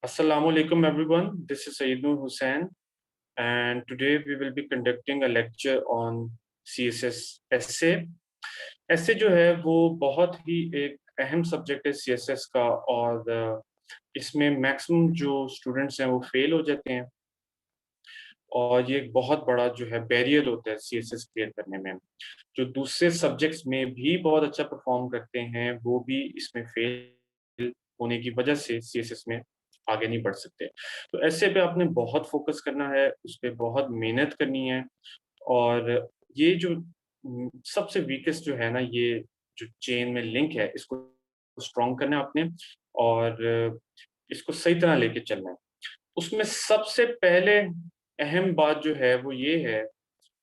Assalamu alaikum everyone. This is Saeed Noor Hussain and today we will be conducting a lecture on CSS essay. Essay जो है वो बहुत ही एक अहम subject है CSS का और इसमें मैक्सिमम जो स्टूडेंट्स हैं वो फेल हो जाते हैं और ये एक बहुत बड़ा जो है बैरियर होता है CSS क्लियर करने में। जो दूसरे सब्जेक्ट्स में भी बहुत अच्छा परफॉर्म करते हैं वो भी इसमें फेल होने की वजह से CSS में आगे नहीं बढ़ सकते। तो ऐसे पे आपने बहुत फोकस करना है, उस पे बहुत मेहनत करनी है और ये जो सबसे वीकेस्ट जो है ना, ये जो चेन में लिंक है इसको स्ट्रॉन्ग करना है आपने और इसको सही तरह लेके चलना है। उसमें सबसे पहले अहम बात जो है वो ये है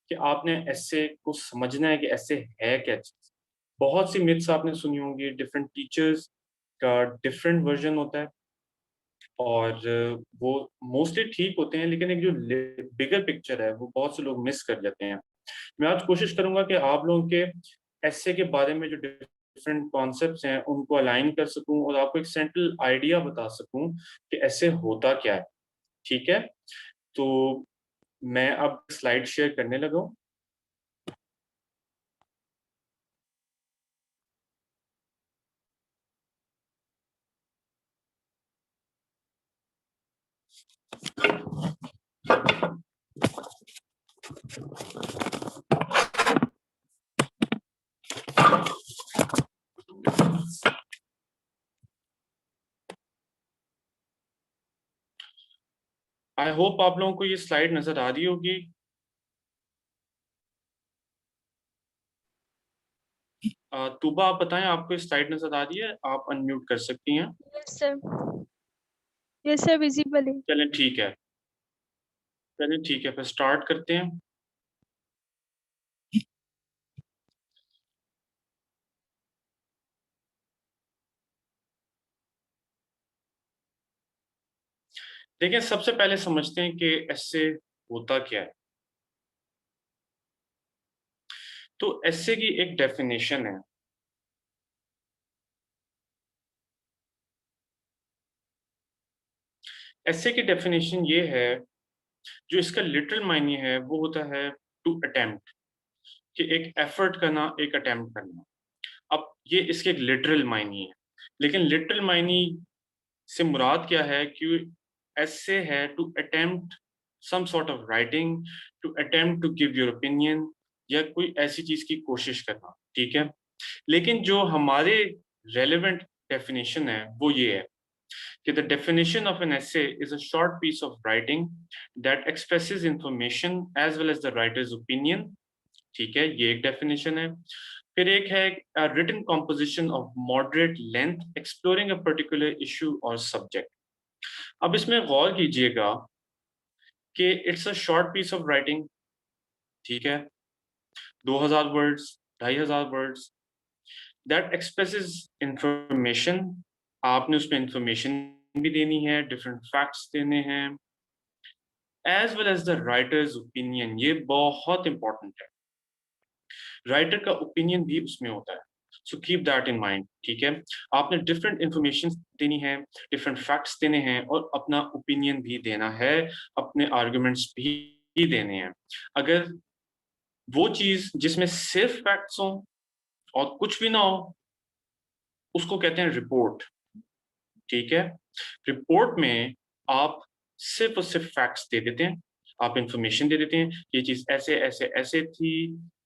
कि आपने एसे को समझना है कि एसे है क्या चीज़। बहुत सी मिथ्स आपने सुनी होंगी, डिफरेंट टीचर्स का डिफरेंट वर्जन होता है और वो मोस्टली ठीक होते हैं, लेकिन एक जो बिगर पिक्चर है वो बहुत से लोग मिस कर जाते हैं। मैं आज कोशिश करूंगा कि आप लोगों के एसे के बारे में जो डिफरेंट कॉन्सेप्ट्स हैं उनको अलाइन कर सकूं और आपको एक सेंट्रल आइडिया बता सकूं कि ऐसे होता क्या है। ठीक है, तो मैं अब स्लाइड शेयर करने लगा हूं। आई होप आप लोगों को ये स्लाइड नजर आ रही होगी। तूबा आप बताएं, आपको स्लाइड नजर आ रही है? आप अनम्यूट कर सकती हैं। Yes sir. Yes sir, visible है। चलें ठीक है, चलें ठीक है, फिर स्टार्ट करते हैं। देखिए, सबसे पहले समझते हैं कि एसे होता क्या है। तो एसे की एक डेफिनेशन है। एसे की डेफिनेशन ये है, जो इसका लिटरल मायने है वो होता है टू अटेम्प्ट, कि एक एफर्ट करना, एक अटेम्प्ट करना। अब ये इसके एक लिटरल मायने है, लेकिन लिटरल मायने से मुराद क्या है कि ऐसे है to attempt some sort of writing, to attempt to give your opinion, या कोई ऐसी चीज की कोशिश करना। ठीक है, लेकिन जो हमारे रेलेवेंट डेफिनेशन है वो ये है कि the definition of an essay is a short piece of writing that expresses information as well as the writer's opinion। ठीक है, ये एक डेफिनेशन है। फिर एक है written composition of moderate length exploring a particular issue और सब्जेक्ट। अब इसमें गौर कीजिएगा कि it's a short piece of writing. ठीक है, 2000 words, 2500 words, that expresses information. आपने उसमें इंफॉर्मेशन भी देनी है, डिफरेंट फैक्ट्स देने हैं, as well as the writer's opinion. ये बहुत इंपॉर्टेंट है, राइटर का ओपिनियन भी उसमें होता है। सो कीप दैट इन माइंड। ठीक है, आपने डिफरेंट इंफॉर्मेशन देनी है, डिफरेंट फैक्ट्स देने हैं और अपना ओपिनियन भी देना है, अपने आर्गुमेंट्स भी देने हैं। अगर वो चीज जिसमें सिर्फ फैक्ट्स हो और कुछ भी ना हो, उसको कहते हैं रिपोर्ट। ठीक है, रिपोर्ट में आप सिर्फ और सिर्फ फैक्ट्स दे देते हैं, आप इंफॉर्मेशन दे देते हैं, ये चीज ऐसे ऐसे ऐसे थी,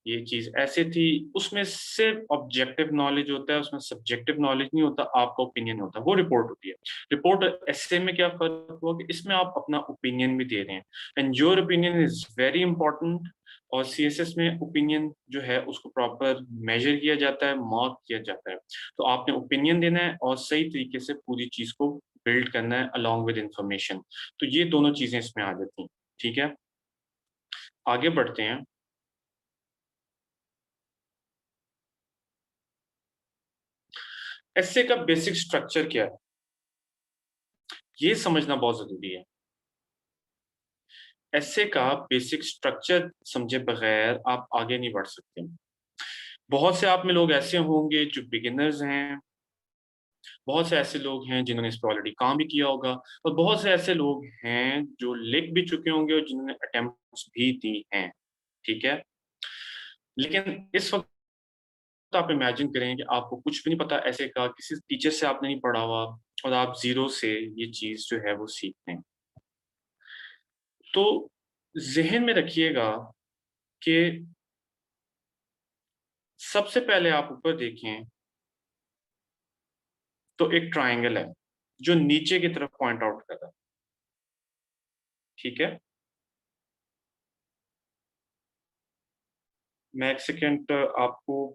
ये चीज ऐसे थी। उसमें सिर्फ ऑब्जेक्टिव नॉलेज होता है, उसमें सब्जेक्टिव नॉलेज नहीं होता, आपका ओपिनियन होता है, वो रिपोर्ट होती है। रिपोर्ट और ऐसे में क्या फर्क हुआ कि इसमें आप अपना ओपिनियन भी दे रहे हैं, and your opinion is very important. और सीएसएस में ओपिनियन जो है उसको प्रॉपर मेजर किया जाता है, मार्क किया जाता है। तो आपने ओपिनियन देना है और सही तरीके से पूरी चीज को बिल्ड करना है अलॉन्ग विद इंफॉर्मेशन। तो ये दोनों चीजें इसमें आ जाती हैं। ठीक है, आगे बढ़ते हैं। एसे का बेसिक स्ट्रक्चर क्या है, ये समझना बहुत जरूरी है। एसे का बेसिक स्ट्रक्चर समझे बगैर आप आगे नहीं बढ़ सकते। बहुत से आप में लोग ऐसे होंगे जो बिगिनर्स हैं, बहुत से ऐसे लोग हैं जिन्होंने इस पर ऑलरेडी काम भी किया होगा, और बहुत से ऐसे लोग हैं जो लिख भी चुके होंगे और जिन्होंने अटेम्प्ट्स भी दी हैं, ठीक है। लेकिन इस वक्त आप इमेजिन करें कि आपको कुछ भी नहीं पता ऐसे का, किसी टीचर से आपने नहीं पढ़ा हुआ, और आप जीरो से ये चीज जो है वो सीखते हैं। तो जहन में रखिएगा कि सबसे पहले आप ऊपर देखें तो एक ट्राइंगल है जो नीचे की तरफ पॉइंट आउट कर रहा है, ठीक है। मैं एक सेकेंड आपको,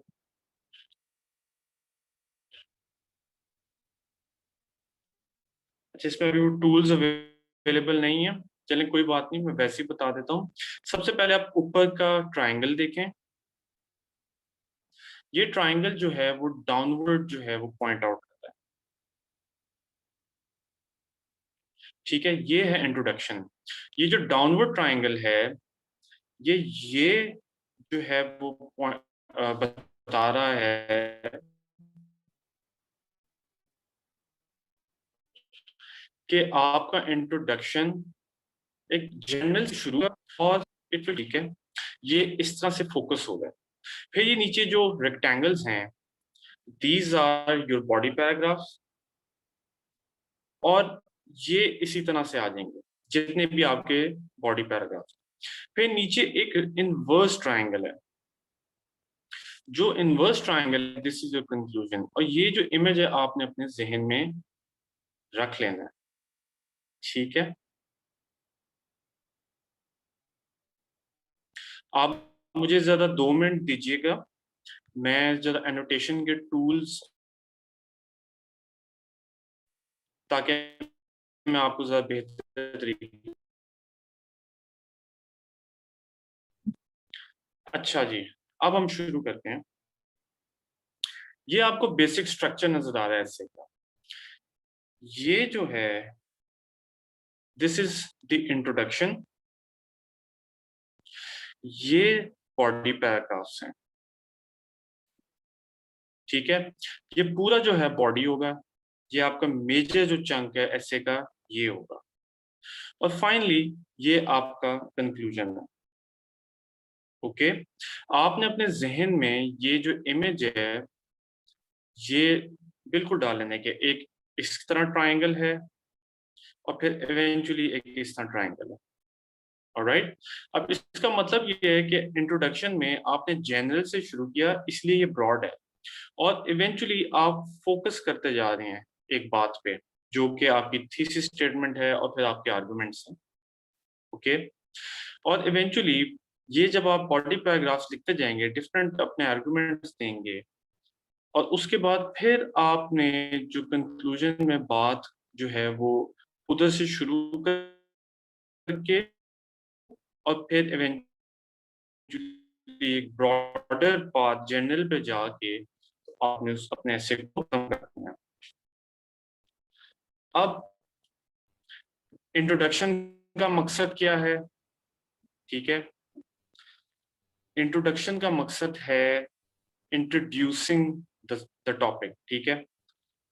अच्छा इसमें अभी टूल्स अवेलेबल नहीं है, चलें कोई बात नहीं, मैं वैसे ही बता देता हूँ। सबसे पहले आप ऊपर का ट्राइंगल देखें। ये ट्राइंगल जो है वो डाउनवर्ड जो है वो पॉइंट आउट करता है, ठीक है। ये है इंट्रोडक्शन। ये जो डाउनवर्ड ट्राइंगल है, ये जो है वो बता रहा है कि आपका इंट्रोडक्शन एक जनरल से शुरू है और इट विल, ठीक है। ये इस तरह से फोकस होगा। फिर ये नीचे जो रेक्टेंगल्स हैं, these are your body paragraphs, और ये इसी तरह से आ जाएंगे जितने भी आपके बॉडी पैराग्राफ्स। फिर नीचे एक इनवर्स ट्रायंगल है। जो inverse triangle, this is your conclusion, और ये जो इमेज है आपने अपने जहन में रख लेना है, ठीक है। आप मुझे जरा 2 मिनट दीजिएगा, मैं जरा एनोटेशन के टूल्स, ताकि मैं आपको जरा बेहतर तरीके। अच्छा जी, अब हम शुरू करते हैं। ये आपको बेसिक स्ट्रक्चर नजर आ रहा है ऐसे का। ये जो है, दिस इज द इंट्रोडक्शन, ये बॉडी पैराग्राफ्स हैं, ठीक है। ये पूरा जो है बॉडी होगा, ये आपका मेजर जो चंक है ऐसे का ये होगा, और फाइनली ये आपका कंक्लूजन है, ओके। आपने अपने जहन में ये जो इमेज है ये बिल्कुल डाल लेने के, एक इस तरह ट्रायंगल है और फिर इवेंचुअली एक इस तरह ट्रायंगल है, ऑलराइट। अब इसका मतलब ये है कि इंट्रोडक्शन में आपने जनरल से शुरू किया, इसलिए ये ब्रॉड है, और इवेंचुअली आप फोकस करते जा रहे हैं एक बात पे, जो कि आपकी थीसिस स्टेटमेंट है और फिर आपके आर्गुमेंट्स हैं, ओके। और इवेंचुअली ये जब आप बॉडी पैराग्राफ्स लिखते जाएंगे, डिफरेंट अपने आर्गुमेंट्स देंगे, और उसके बाद फिर आपने जो कंक्लूजन में बात जो है वो उधर से शुरू करके, और फिर इवेंचुअली एक ब्रॉडर पाथ जनरल पे जाके तो आपने उस अपने ऐसे को खत्म करना है। अब इंट्रोडक्शन का मकसद क्या है, ठीक है। इंट्रोडक्शन का मकसद है इंट्रोड्यूसिंग द टॉपिक, ठीक है।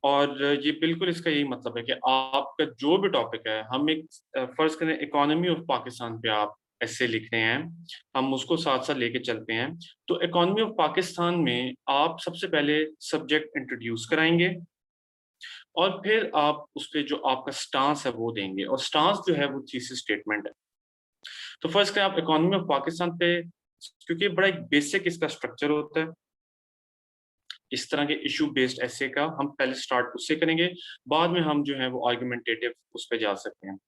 और ये बिल्कुल इसका यही मतलब है कि आपका जो भी टॉपिक है, हम एक फर्ज करें इकोनॉमी ऑफ पाकिस्तान पे आप ऐसे लिख रहे हैं, हम उसको साथ साथ लेके चलते हैं। तो इकोनॉमी ऑफ पाकिस्तान में आप सबसे पहले सब्जेक्ट इंट्रोड्यूस कराएंगे, और फिर आप उस पर जो आपका स्टांस है वो देंगे, और स्टांस जो है वो थीसिस स्टेटमेंट है। तो फर्स्ट करें आप इकोनॉमी ऑफ पाकिस्तान पे, क्योंकि बड़ा एक बेसिक इसका स्ट्रक्चर होता है इस तरह के इशू बेस्ड ऐसे का, हम पहले स्टार्ट उससे करेंगे, बाद में हम जो है वो आर्गुमेंटेटिव उस पर जा सकते हैं।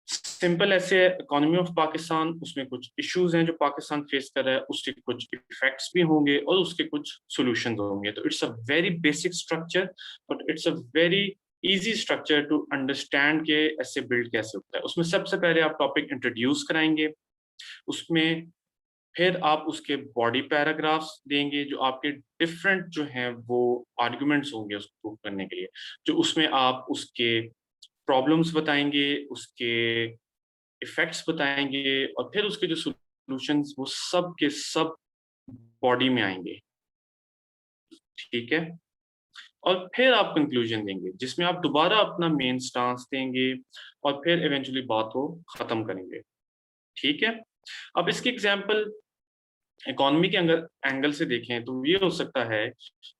सिंपल ऐसे इकोनॉमी ऑफ पाकिस्तान, उसमें कुछ इश्यूज हैं जो पाकिस्तान फेस कर रहा है, उसके कुछ इफेक्ट्स भी होंगे और उसके कुछ सॉल्यूशंस होंगे। तो it's a very basic structure, but it's a very easy structure to understand के ऐसे बिल्ड कैसे होता है। उसमें सबसे पहले आप टॉपिक इंट्रोड्यूस कराएंगे, उसमें फिर आप उसके बॉडी पैराग्राफ्स देंगे जो आपके डिफरेंट जो हैं वो आर्गुमेंट्स होंगे उसको प्रूव करने के लिए, जो उसमें आप उसके प्रॉब्लम्स बताएंगे, उसके इफेक्ट्स बताएंगे, और फिर उसके जो सॉल्यूशंस वो सब के सब बॉडी में आएंगे, ठीक है। और फिर आप कंक्लूजन देंगे जिसमें आप दोबारा अपना मेन स्टांस देंगे और फिर इवेंचुअली बात को खत्म करेंगे। ठीक है, अब इसकी एग्जांपल इकोनॉमी के एंगल से देखें तो ये हो सकता है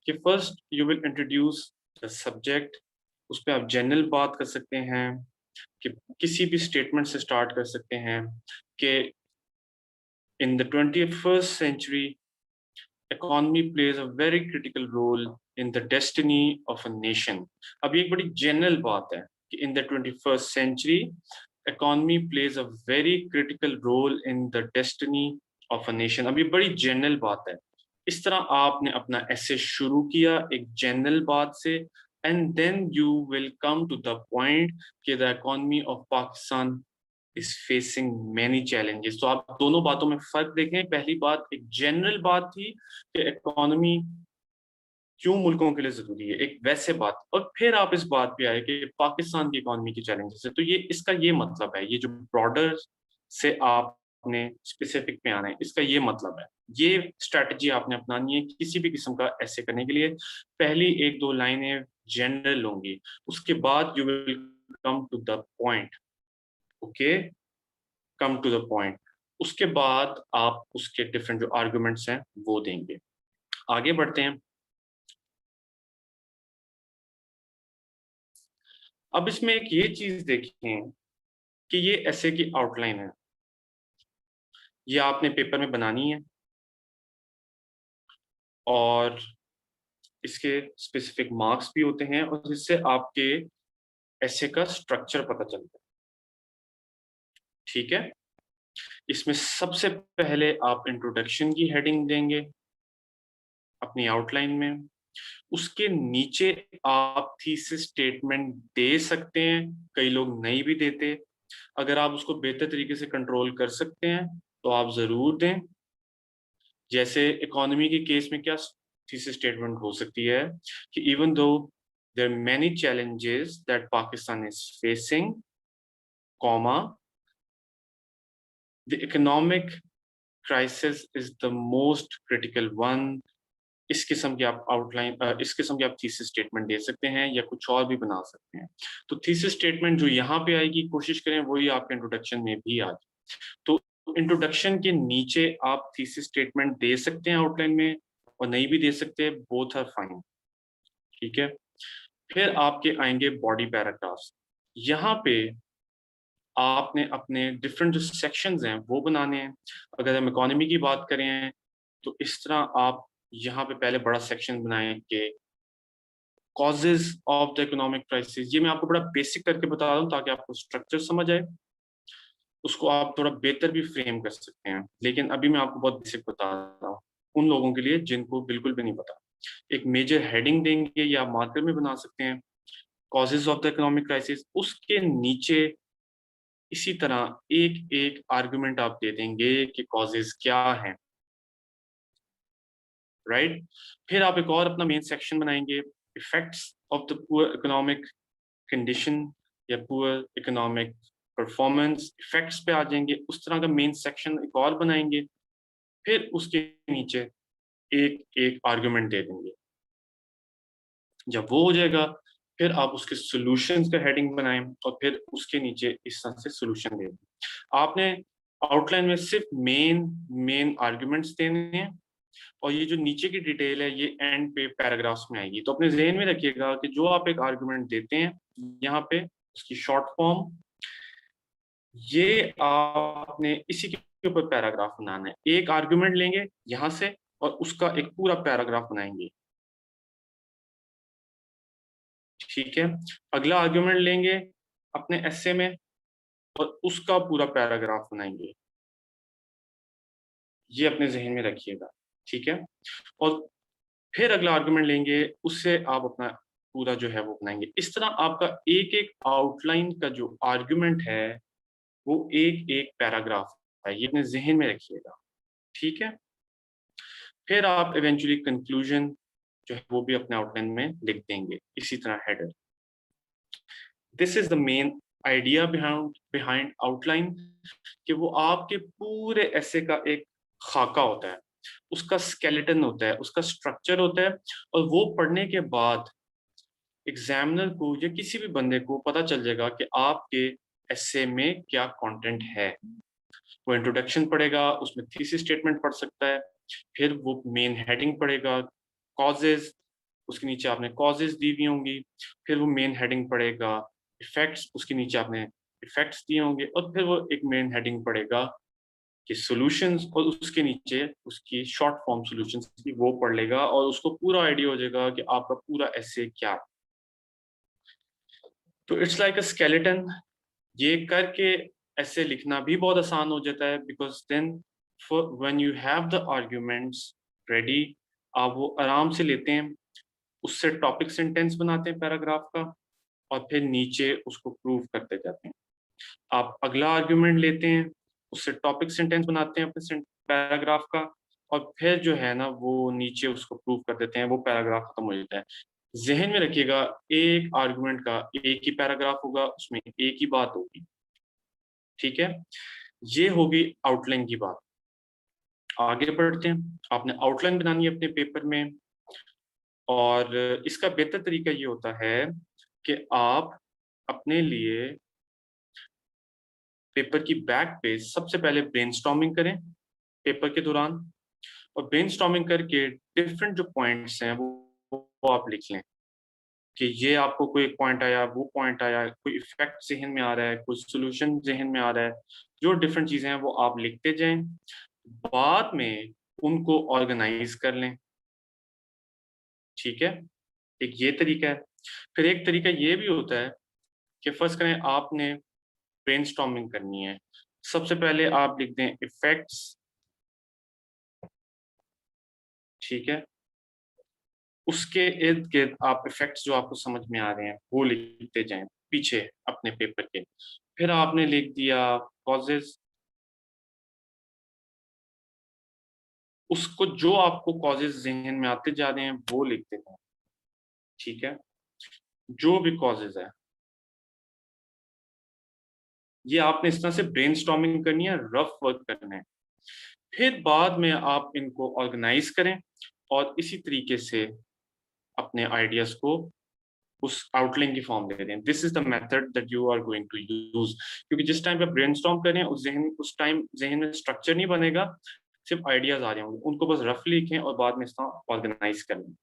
कि first you will introduce the subject, उस पर आप जनरल बात कर सकते हैं, कि किसी भी स्टेटमेंट से स्टार्ट कर सकते हैं कि in the 21st century economy plays a very critical role in the destiny of a nation। अब ये एक बड़ी जनरल बात है कि in the 21st century economy plays a very critical role in the destiny of a nation। अब ये बड़ी जनरल बात है। इस तरह आपने अपना ऐसे शुरू किया एक जनरल बात से, and then you will come to the point कि the economy of Pakistan is facing many challenges। तो आप दोनों बातों में फर्क देखें। पहली बात एक जनरल बात थी कि इकोनॉमी क्यों मुल्कों के लिए जरूरी है, एक वैसे बात, और फिर आप इस बात पे आए कि पाकिस्तान की इकोनॉमी की चैलेंजेस है। तो ये इसका ये मतलब है, ये जो ब्रॉडर से आपने स्पेसिफिक पे आना है, इसका ये मतलब है। ये स्ट्रेटजी आपने अपनानी है किसी भी किस्म का ऐसे करने के लिए। पहली एक दो लाइनें जनरल होंगी, उसके बाद you will come to the point. Okay, come to the point, उसके बाद आप उसके डिफरेंट जो आर्गुमेंट्स हैं वो देंगे। आगे बढ़ते हैं। अब इसमें एक ये चीज देखें कि ये ऐसे की आउटलाइन है, ये आपने पेपर में बनानी है और इसके स्पेसिफिक मार्क्स भी होते हैं और इससे आपके ऐसे का स्ट्रक्चर पता चलता है। ठीक है, इसमें सबसे पहले आप इंट्रोडक्शन की हेडिंग देंगे अपनी आउटलाइन में, उसके नीचे आप थीसिस स्टेटमेंट दे सकते हैं, कई लोग नहीं भी देते। अगर आप उसको बेहतर तरीके से कंट्रोल कर सकते हैं तो आप जरूर दें। जैसे इकोनॉमी के केस में क्या थीसिस स्टेटमेंट हो सकती है कि even though there many challenges that Pakistan is facing, comma, the economic crisis is the most critical one. इस किस्म की आप आउटलाइन, इस किस्म की आप थीसिस स्टेटमेंट दे सकते हैं या कुछ और भी बना सकते हैं। तो थीसिस स्टेटमेंट जो यहाँ पे आएगी कोशिश करें वही आपके इंट्रोडक्शन में भी आ जाए। तो इंट्रोडक्शन के नीचे आप थीसिस स्टेटमेंट दे सकते हैं आउटलाइन में, और नहीं भी दे सकते, बोथ आर फाइन। ठीक है, फिर आपके आएंगे बॉडी पैराग्राफ्स। यहाँ पे आपने अपने डिफरेंट जो सेक्शंस हैं वो बनाने हैं। अगर हम इकोनॉमी की बात करें तो इस तरह आप यहाँ पे पहले बड़ा सेक्शन बनाएं कि causes of the economic crisis. ये मैं आपको बड़ा बेसिक करके बता रहा हूँ ताकि आपको स्ट्रक्चर समझ आए, उसको आप थोड़ा बेहतर भी फ्रेम कर सकते हैं। लेकिन अभी मैं आपको बहुत बेसिक बता रहा हूँ उन लोगों के लिए जिनको बिल्कुल भी नहीं पता। एक मेजर हेडिंग देंगे या मार्कर में बना सकते हैं causes of the economic crisis, उसके नीचे इसी तरह एक एक आर्गुमेंट आप दे देंगे कि कॉजेज क्या हैं। राइट, फिर आप एक और अपना मेन सेक्शन बनाएंगे effects of the poor economic condition या पुअर इकोनॉमिक परफॉर्मेंस, इफेक्ट्स पे आ जाएंगे। उस तरह का मेन सेक्शन एक और बनाएंगे, फिर उसके नीचे एक एक आर्गुमेंट दे देंगे। जब वो हो जाएगा फिर आप उसके सॉल्यूशंस का हेडिंग बनाएं और फिर उसके नीचे इस तरह से सॉल्यूशन दे दें। आपने आउटलाइन में सिर्फ मेन मेन आर्गुमेंट्स देने हैं और ये जो नीचे की डिटेल है ये एंड पे पैराग्राफ्स में आएगी। तो अपने जहन में रखिएगा कि जो आप एक आर्गुमेंट देते हैं यहाँ पे उसकी शॉर्ट फॉर्म, ये आपने इसी के ऊपर पैराग्राफ बनाना है। एक आर्गुमेंट लेंगे यहाँ से और उसका एक पूरा पैराग्राफ बनाएंगे। ठीक है, अगला आर्गुमेंट लेंगे अपने एसे में और उसका पूरा पैराग्राफ बनाएंगे। ये अपने जहन में रखिएगा। ठीक है, और फिर अगला आर्गुमेंट लेंगे उससे आप अपना पूरा जो है वो बनाएंगे। इस तरह आपका एक एक आउटलाइन का जो आर्गुमेंट है वो एक एक पैराग्राफ है, ये अपने जहन में रखिएगा। ठीक है, फिर आप इवेंचुअली कंक्लूजन जो है वो भी अपने आउटलाइन में लिख देंगे इसी तरह header. This is the main idea behind outline, कि वो आपके पूरे ऐसे का एक खाका होता है, उसका स्केलेटन होता है, उसका स्ट्रक्चर होता है। और वो पढ़ने के बाद एग्जामिनर को या किसी भी बंदे को पता चल जाएगा कि आपके एसे में क्या कंटेंट है। वो इंट्रोडक्शन पढ़ेगा, उसमें थीसिस स्टेटमेंट पढ़ सकता है, फिर वो मेन हेडिंग पढ़ेगा, कॉजेज, उसके नीचे आपने कॉजेज दी हुई होंगी, फिर वो मेन हेडिंग पढ़ेगा इफेक्ट्स, उसके नीचे आपने इफेक्ट्स दिए होंगे, और फिर वो एक मेन हेडिंग पढ़ेगा कि सॉल्यूशंस, और उसके नीचे उसकी शॉर्ट फॉर्म सॉल्यूशंस की वो पढ़ लेगा, और उसको पूरा आइडिया हो जाएगा कि आपका पूरा एसे क्या है। तो इट्स लाइक अ स्केलेटन। ये करके ऐसे लिखना भी बहुत आसान हो जाता है, because then for when you have the arguments ready, आप वो आराम से लेते हैं, उससे टॉपिक सेंटेंस बनाते हैं पैराग्राफ का, और फिर नीचे उसको प्रूव करते जाते हैं। आप अगला आर्ग्यूमेंट लेते हैं, उससे टॉपिक सेंटेंस बनाते हैं अपने पैराग्राफ का, और फिर जो है ना वो नीचे उसको प्रूव कर देते हैं, वो पैराग्राफ खत्म हो जाता है। जहन में रखिएगा, एक आर्गुमेंट का एक ही पैराग्राफ होगा, उसमें एक ही बात होगी। ठीक है, ये होगी आउटलाइन की बात। आगे बढ़ते हैं। आपने आउटलाइन बनानी है अपने पेपर में, और इसका बेहतर तरीका ये होता है कि आप अपने लिए पेपर की बैक पे सबसे पहले ब्रेनस्टॉर्मिंग करें पेपर के दौरान, और ब्रेनस्टॉर्मिंग करके डिफरेंट जो पॉइंट्स हैं वो आप लिख लें कि ये आपको कोई पॉइंट आया, वो पॉइंट आया, कोई इफेक्ट जहन में आ रहा है, कोई सोल्यूशन जहन में आ रहा है, जो डिफरेंट चीजें हैं वो आप लिखते जाएं, बाद में उनको ऑर्गेनाइज कर लें। ठीक है, एक ये तरीका है। फिर एक तरीका ये भी होता है कि फर्स्ट करें आपने ब्रेनस्टॉर्मिंग करनी है, सबसे पहले आप लिख दें इफेक्ट्स। ठीक है, उसके इर्द गिर्द आप इफेक्ट्स जो आपको समझ में आ रहे हैं वो लिखते जाएं पीछे अपने पेपर के। फिर आपने लिख दिया कॉजेज, उसको जो आपको कॉजेज जहन में आते जा रहे हैं वो लिखते जाएं। ठीक है, जो भी कॉजेज है, ये आपने इस तरह से ब्रेनस्टॉर्मिंग करनी है, रफ वर्क करना है। फिर बाद में आप इनको ऑर्गेनाइज करें, और इसी तरीके से अपने आइडियाज को उस आउटलाइन की फॉर्म दे दें। This is the method that you are going to use, क्योंकि जिस टाइम पे ब्रेनस्टॉर्म करें उस टाइम जहन में स्ट्रक्चर नहीं बनेगा, सिर्फ आइडियाज आ रहे होंगे, उनको बस रफली लिखें और बाद में इसका ऑर्गेनाइज कर लें।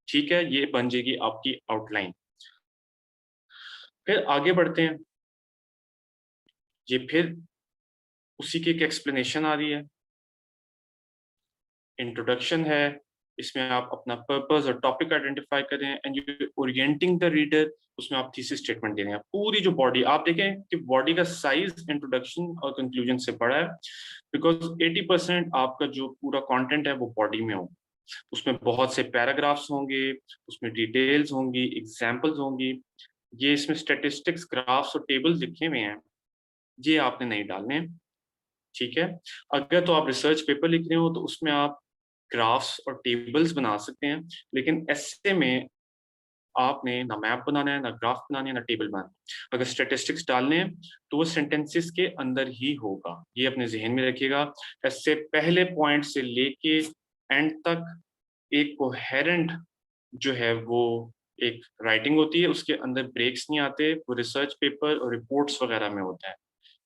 ठीक है, ये बन जाएगी आपकी आउटलाइन। फिर आगे बढ़ते हैं। ये फिर उसी की एक एक्सप्लेनेशन आ रही है, इंट्रोडक्शन है, इसमें आप अपना पर्पस और टॉपिक आइडेंटिफाई करें, and you orienting the reader, उसमें आप थीसिस स्टेटमेंट दे रहे हैं। पूरी जो बॉडी आप देखें कि बॉडी का साइज इंट्रोडक्शन और कंक्लूजन से बड़ा है, बिकॉज 80% आपका जो पूरा कंटेंट है वो बॉडी में होगा। उसमें बहुत से पैराग्राफ्स होंगे, उसमें डिटेल्स होंगी, एग्जाम्पल्स होंगी। ये इसमें स्टेटिस्टिक्स, ग्राफ्स और टेबल्स लिखे हुए हैं, ये आपने नहीं डालने। ठीक है, अगर तो आप रिसर्च पेपर लिख रहे हो तो उसमें आप ग्राफ्स और टेबल्स बना सकते हैं, लेकिन ऐसे में आपने ना मैप बनाना है, ना ग्राफ बनाना है, ना टेबल बनाना है। अगर स्टेटिस्टिक्स डालने हैं तो वो सेंटेंसेस के अंदर ही होगा, ये अपने जहन में रखिएगा। ऐसे पहले पॉइंट से लेके एंड तक एक कोहेरेंट जो है वो एक राइटिंग होती है, उसके अंदर ब्रेक्स नहीं आते, वो रिसर्च पेपर और रिपोर्ट्स वगैरह में होता है।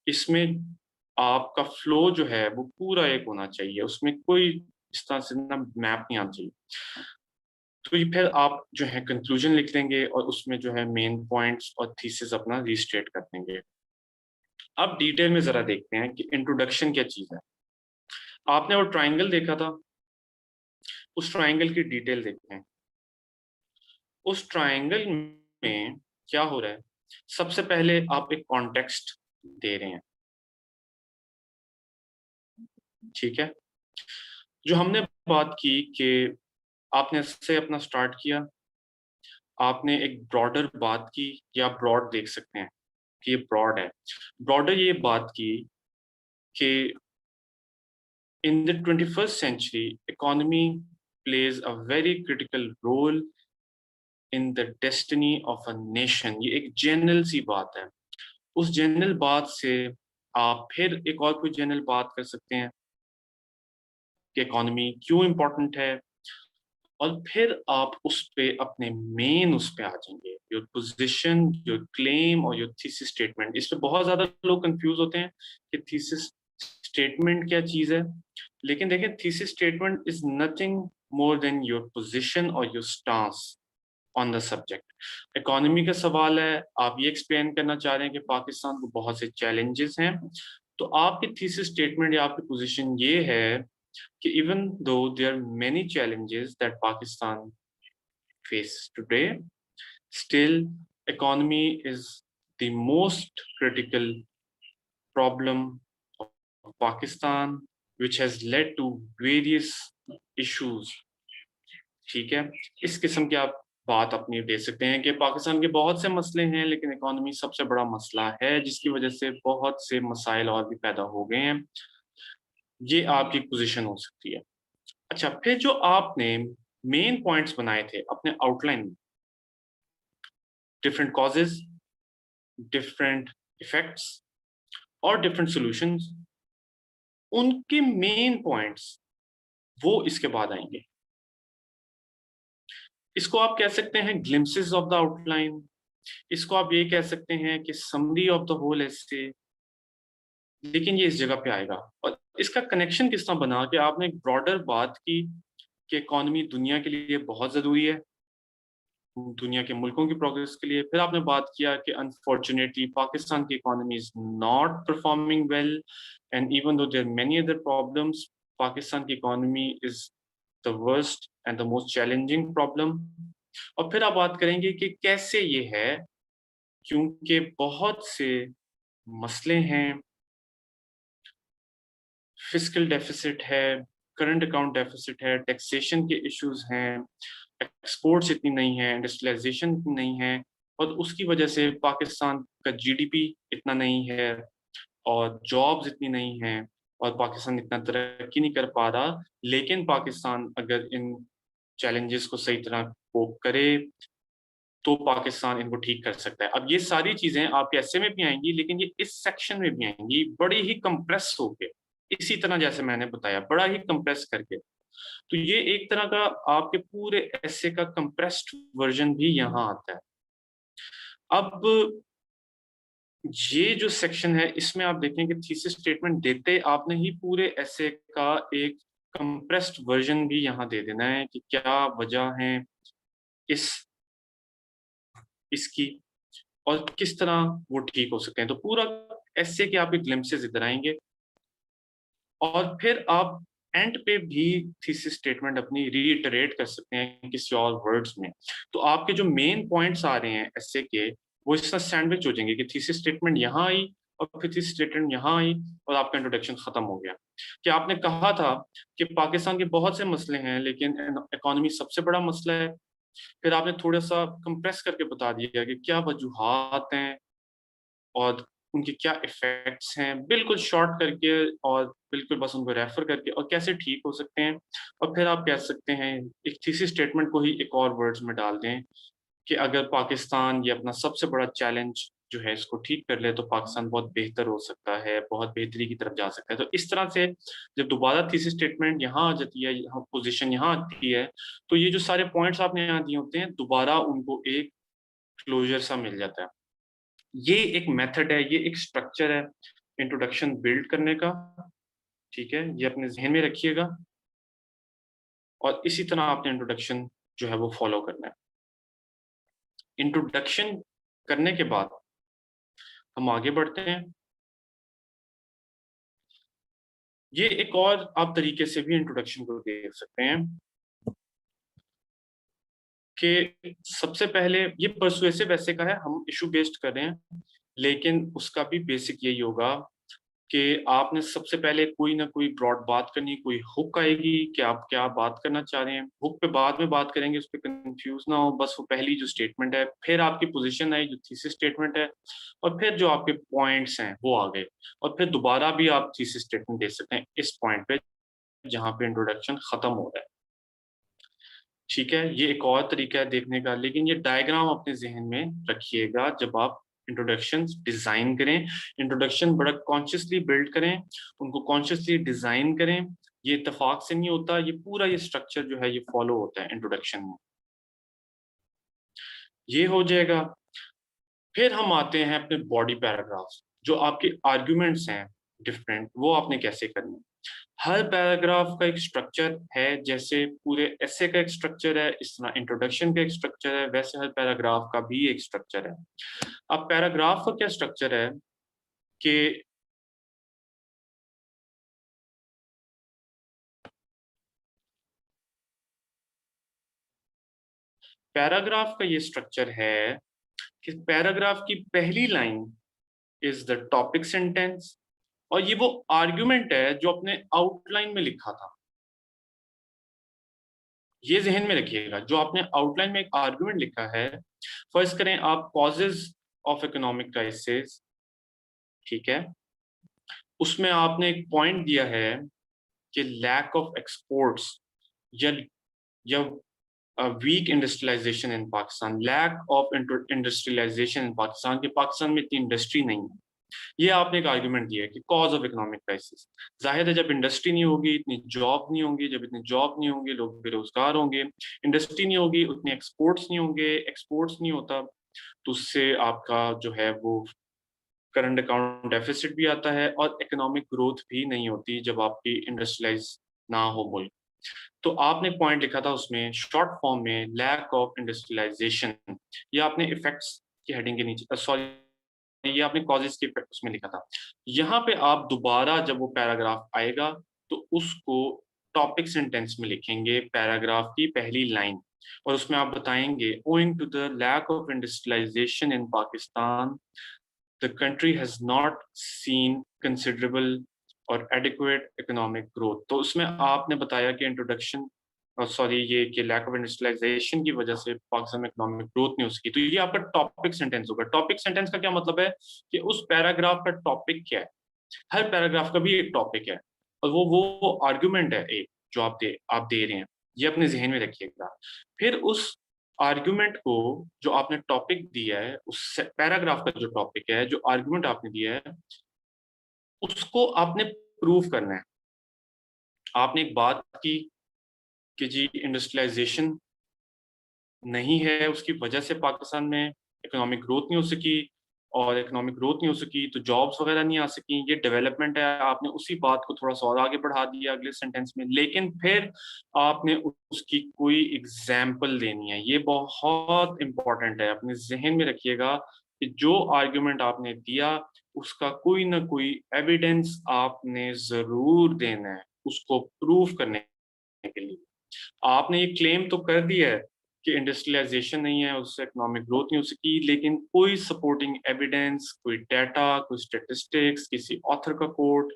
इसमें आपका फ्लो जो है वो पूरा एक होना चाहिए, उसमें कोई इस तरह से ना मैप नहीं आना चाहिए। तो ये फिर आप जो है कंक्लूजन लिख देंगे, और उसमें जो है मेन पॉइंट्स और थीसिस अपना रीस्टेट कर देंगे। अब डिटेल में जरा देखते हैं कि इंट्रोडक्शन क्या चीज है। आपने वो ट्राइंगल देखा था, उस ट्राइंगल की डिटेल देखते हैं। उस ट्राइंगल में क्या हो रहा है, सबसे पहले आप एक कॉन्टेक्स्ट दे रहे हैं। ठीक है, जो हमने बात की कि आपने इससे अपना स्टार्ट किया, आपने एक ब्रॉडर बात की, या ब्रॉड देख सकते हैं कि ये ब्रॉड है। ब्रॉडर ये बात की कि in the 21st century economy plays a very critical role in the destiny of a nation। ये एक जनरल सी बात है। उस जनरल बात से आप फिर एक और कोई जनरल बात कर सकते हैं कि इकोनॉमी क्यों इम्पोर्टेंट है, और फिर आप उस पे अपने मेन उस पे आ जाएंगे। योर पोजीशन, योर क्लेम और योर थीसिस स्टेटमेंट। इस पे बहुत ज्यादा लोग कंफ्यूज होते हैं कि थीसिस स्टेटमेंट क्या चीज है, लेकिन देखें thesis statement is nothing more than your position और your stance on the subject. Economy का सवाल है, आप ये एक्सप्लेन करना चाह रहे हैं कि पाकिस्तान को बहुत से चैलेंजेस हैं, तो आपकी थीसिस स्टेटमेंट या आपकी पोजीशन ये है कि even though there are many challenges that Pakistan faces today, still economy is the most critical problem of Pakistan, which has led to various issues। ठीक है, इस किस्म की आप बात अपनी दे सकते हैं कि पाकिस्तान के बहुत से मसले हैं, लेकिन इकोनॉमी सबसे बड़ा मसला है, जिसकी वजह से बहुत से मसाइल और भी पैदा हो गए हैं। ये आपकी पोजीशन हो सकती है। अच्छा, फिर जो आपने मेन पॉइंट्स बनाए थे अपने आउटलाइन में, डिफरेंट कॉजेज, डिफरेंट इफेक्ट्स और डिफरेंट सॉल्यूशंस, उनके मेन पॉइंट्स वो इसके बाद आएंगे। इसको आप कह सकते हैं ग्लिम्पसेस ऑफ द आउटलाइन, इसको आप ये कह सकते हैं कि समरी ऑफ द होल एसे, लेकिन ये इस जगह पे आएगा। और इसका कनेक्शन किस तरह बना कि आपने एक ब्रॉडर बात की कि इकोनॉमी दुनिया के लिए बहुत ज़रूरी है, दुनिया के मुल्कों की प्रोग्रेस के लिए। फिर आपने बात किया कि अनफॉर्चुनेटली पाकिस्तान की economy is not performing well, and even though there many other problems, Pakistan की economy is the worst and the most challenging problem. और फिर आप बात करेंगे कि कैसे ये है, क्योंकि बहुत से मसले हैं, फिस्कल डेफिसिट है, करंट अकाउंट डेफिसिट है, टैक्सेशन के इश्यूज हैं, एक्सपोर्ट्स इतनी नहीं है, इंडस्ट्रियलाइजेशन इतनी नहीं है, और उसकी वजह से पाकिस्तान का जीडीपी इतना नहीं है और जॉब्स इतनी नहीं है और पाकिस्तान इतना तरक्की नहीं कर पा रहा। लेकिन पाकिस्तान अगर इन चैलेंजेस को सही तरह कोप करे तो पाकिस्तान इनको ठीक कर सकता है। अब ये सारी चीजें आपके ऐसे में भी आएंगी, लेकिन ये इस सेक्शन में भी आएंगी बड़ी ही कंप्रेस होके, इसी तरह जैसे मैंने बताया बड़ा ही कंप्रेस करके। तो ये एक तरह का आपके पूरे ऐसे का कंप्रेस्ड वर्जन भी यहाँ आता है। अब ये जो सेक्शन है इसमें आप देखें कि थीसिस स्टेटमेंट देते आपने ही पूरे ऐसे का एक कंप्रेस्ड वर्जन भी यहाँ दे देना है कि क्या वजह है इस इसकी और किस तरह वो ठीक हो सकते हैं। तो पूरा ऐसे के आपके ग्लिम्पसेस इधर आएंगे और फिर आप एंड पे भी थीसिस स्टेटमेंट अपनी रीइटरेट कर सकते हैं किसी और वर्ड्स में। तो आपके जो मेन पॉइंट्स आ रहे हैं ऐसे के, वो इस तरह सैंडविच हो जाएंगे कि थीसिस स्टेटमेंट यहाँ आई और फिर थीसिस स्टेटमेंट यहाँ आई और आपका इंट्रोडक्शन खत्म हो गया। कि आपने कहा था कि पाकिस्तान के बहुत से मसले हैं लेकिन इकोनॉमी सबसे बड़ा मसला है, फिर आपने थोड़ा सा कंप्रेस करके बता दिया कि क्या वजूहात हैं और उनके क्या इफेक्ट्स हैं, बिल्कुल शॉर्ट करके और बिल्कुल बस उनको रेफर करके, और कैसे ठीक हो सकते हैं। और फिर आप कह सकते हैं एक थीसिस स्टेटमेंट को ही एक और वर्ड्स में डाल दें कि अगर पाकिस्तान ये अपना सबसे बड़ा चैलेंज जो है इसको ठीक कर ले तो पाकिस्तान बहुत बेहतर हो सकता है, बहुत बेहतरी की तरफ जा सकता है। तो इस तरह से जब दोबारा थीसिस स्टेटमेंट यहाँ आ जाती है, यहाँ पोजीशन यहाँ आती है, तो ये जो सारे पॉइंट्स आपने यहाँ दिए होते हैं दोबारा उनको एक क्लोजर सा मिल जाता है। ये एक मेथड है, ये एक स्ट्रक्चर है इंट्रोडक्शन बिल्ड करने का। ठीक है, ये अपने जहन में रखिएगा और इसी तरह आपने इंट्रोडक्शन जो है वो फॉलो करना है। इंट्रोडक्शन करने के बाद हम आगे बढ़ते हैं। ये एक और आप तरीके से भी इंट्रोडक्शन को देख सकते हैं कि सबसे पहले ये परसुएसिव ऐसे का है, हम इशू बेस्ड कर रहे हैं, लेकिन उसका भी बेसिक यही होगा कि आपने सबसे पहले कोई ना कोई ब्रॉड बात करनी, कोई हुक आएगी कि आप क्या बात करना चाह रहे हैं, हुक पे बाद में बात करेंगे, उस पर कंफ्यूज ना हो, बस वो पहली जो स्टेटमेंट है, फिर आपकी पोजीशन आई जो थीसिस स्टेटमेंट है, और फिर जो आपके पॉइंट्स हैं वो आ गए, और फिर दोबारा भी आप थीसिस स्टेटमेंट दे सकते हैं इस पॉइंट पे जहाँ पे इंट्रोडक्शन खत्म हो रहा है। ठीक है, ये एक और तरीका है देखने का, लेकिन ये डायग्राम अपने जहन में रखिएगा जब आप इंट्रोडक्शन डिजाइन करें। इंट्रोडक्शन बड़ा कॉन्शियसली बिल्ड करें, उनको कॉन्शियसली डिजाइन करें। ये इत्तेफाक से नहीं होता, ये पूरा ये स्ट्रक्चर जो है ये फॉलो होता है इंट्रोडक्शन में। ये हो जाएगा। फिर हम आते हैं अपने बॉडी पैराग्राफ, जो आपके आर्ग्यूमेंट्स हैं डिफरेंट, वो आपने कैसे करने। हर पैराग्राफ का एक स्ट्रक्चर है, जैसे पूरे एसे का एक स्ट्रक्चर है, इस तरह इंट्रोडक्शन का एक स्ट्रक्चर है, वैसे हर पैराग्राफ का भी एक स्ट्रक्चर है। अब पैराग्राफ का क्या स्ट्रक्चर है कि पैराग्राफ का ये स्ट्रक्चर है कि पैराग्राफ की पहली line is the topic sentence, और ये वो आर्ग्यूमेंट है जो अपने आउटलाइन में लिखा था। ये जहन में रखिएगा, जो आपने आउटलाइन में एक आर्गुमेंट लिखा है, फर्स्ट करें आप कॉजेज ऑफ इकोनॉमिक क्राइसिस, ठीक है, उसमें आपने एक पॉइंट दिया है कि लैक ऑफ एक्सपोर्ट्स या या weak industrialization in Pakistan, lack of industrialisation in Pakistan, के पाकिस्तान में इतनी इंडस्ट्री नहीं है। ये आपने एक आर्गुमेंट दिया है कि कॉज ऑफ इकोनॉमिक क्राइसिस। जाहिर है, जब इंडस्ट्री नहीं होगी इतनी जॉब नहीं होंगी, जब इतनी जॉब नहीं होंगे लोग बेरोजगार होंगे, इंडस्ट्री नहीं होगी उतने एक्सपोर्ट्स नहीं होंगे, एक्सपोर्ट्स नहीं होता तो उससे आपका जो है वो करंट अकाउंट डेफिसिट भी आता है और इकोनॉमिक ग्रोथ भी नहीं होती जब आपकी इंडस्ट्रियलाइज ना हो मुल्क। तो आपने पॉइंट लिखा था उसमें शॉर्ट फॉर्म में लैक ऑफ इंडस्ट्रियलाइजेशन, ये आपने इफेक्ट्स की हेडिंग के नीचे, सॉरी, ये आपने कॉजेज के इफेक्ट उसमें लिखा था। यहाँ पे आप दोबारा जब वो पैराग्राफ आएगा तो उसको टॉपिक सेंटेंस में लिखेंगे, पैराग्राफ की पहली लाइन, और उसमें आप बताएंगे owing to the lack of industrialisation in Pakistan the country has not seen considerable और एडिक्वेट इकोनॉमिक ग्रोथ। तो उसमें आपने बताया कि इंट्रोडक्शन, सॉरी, ये कि लैक ऑफ इंडस्ट्रियलाइजेशन की वजह से पाकिस्तान में इकोनॉमिक ग्रोथ नहीं हो सकी। तो ये आपका टॉपिक सेंटेंस होगा। टॉपिक सेंटेंस का क्या मतलब है कि उस पैराग्राफ का टॉपिक क्या है। हर पैराग्राफ का भी एक टॉपिक है, और वो आर्ग्यूमेंट है एक जो आप दे रहे हैं। ये अपने जहन में रखिएगा। फिर उस आर्ग्यूमेंट को, जो आपने टॉपिक दिया है, उस पैराग्राफ का जो टॉपिक है, जो आर्ग्यूमेंट आपने दिया है, उसको आपने प्रूव करना है। आपने एक बात की कि जी इंडस्ट्रियलाइजेशन नहीं है, उसकी वजह से पाकिस्तान में इकोनॉमिक ग्रोथ नहीं हो सकी, और इकोनॉमिक ग्रोथ नहीं हो सकी तो जॉब्स वगैरह नहीं आ सकी, ये डेवलपमेंट है। आपने उसी बात को थोड़ा सा और आगे बढ़ा दिया अगले सेंटेंस में, लेकिन फिर आपने उसकी कोई एग्जाम्पल देनी है। ये बहुत इंपॉर्टेंट है, अपने जहन में रखिएगा कि जो आर्ग्यूमेंट आपने दिया उसका कोई ना कोई एविडेंस आपने जरूर देना है उसको प्रूव करने के लिए। आपने ये क्लेम तो कर दिया है कि इंडस्ट्रियलाइजेशन नहीं है, उससे इकोनॉमिक ग्रोथ नहीं हो सकी, लेकिन कोई सपोर्टिंग एविडेंस, कोई डाटा, कोई स्टेटिस्टिक्स, किसी ऑथर का कोट,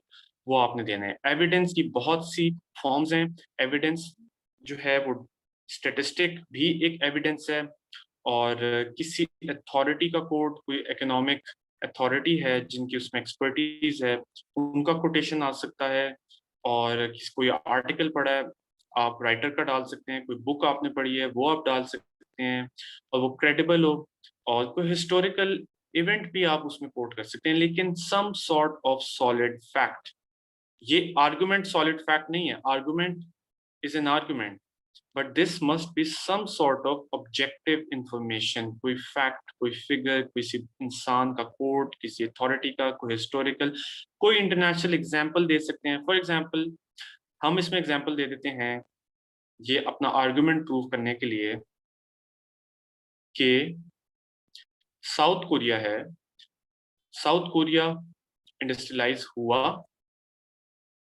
वो आपने देना है। एविडेंस की बहुत सी फॉर्म्स हैं। एविडेंस जो है वो स्टेटिस्टिक भी एक एविडेंस है, और किसी अथॉरिटी का कोट, कोई इकोनॉमिक अथॉरिटी है जिनकी उसमें एक्सपर्टीज है, उनका कोटेशन आ सकता है। और कोई आर्टिकल पढ़ा है, आप राइटर का डाल सकते हैं, कोई बुक आपने पढ़ी है वो आप डाल सकते हैं, और वो क्रेडिबल हो। और कोई हिस्टोरिकल इवेंट भी आप उसमें कोट कर सकते हैं, लेकिन some sort of solid fact. ये आर्गुमेंट सॉलिड फैक्ट नहीं है। Argument is an argument, but this must be some sort of objective information, कोई फैक्ट, कोई फिगर, किसी इंसान का कोट, किसी अथॉरिटी का, कोई हिस्टोरिकल, कोई इंटरनेशनल एग्जाम्पल दे सकते हैं। फॉर एग्जाम्पल, हम इसमें एग्जाम्पल दे देते हैं ये अपना आर्गुमेंट प्रूव करने के लिए कि साउथ कोरिया है, साउथ कोरिया इंडस्ट्रियलाइज हुआ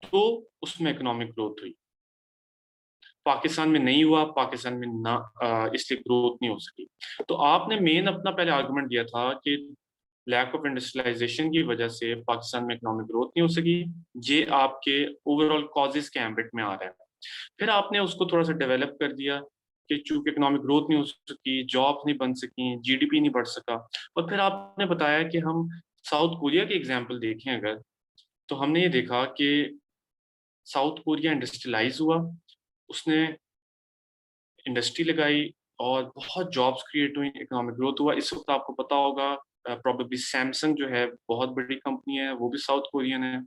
तो उसमें इकोनॉमिक ग्रोथ हुई, पाकिस्तान में नहीं हुआ, पाकिस्तान में ना इसलिए ग्रोथ नहीं हो सकी। तो आपने मेन अपना पहले आर्गुमेंट दिया था कि लैक ऑफ इंडस्ट्रियलाइजेशन की वजह से पाकिस्तान में इकोनॉमिक ग्रोथ नहीं हो सकी। ये आपके ओवरऑल कॉजेज के एम्बिट में आ रहा है। फिर आपने उसको थोड़ा सा डेवलप कर दिया कि चूंकि इकोनॉमिक ग्रोथ नहीं हो सकी, जॉब नहीं बन सकी, जीडीपी नहीं बढ़ सका। और फिर आपने बताया कि हम साउथ कोरिया की एग्जाम्पल देखें अगर, तो हमने ये देखा कि साउथ कोरिया इंडस्ट्रियलाइज हुआ, उसने इंडस्ट्री लगाई और बहुत जॉब्स क्रिएट हुई, इकोनॉमिक ग्रोथ हुआ। इस वक्त आपको पता होगा प्रोबेबली सैमसंग जो है बहुत बड़ी कंपनी है, वो भी साउथ कोरियन है।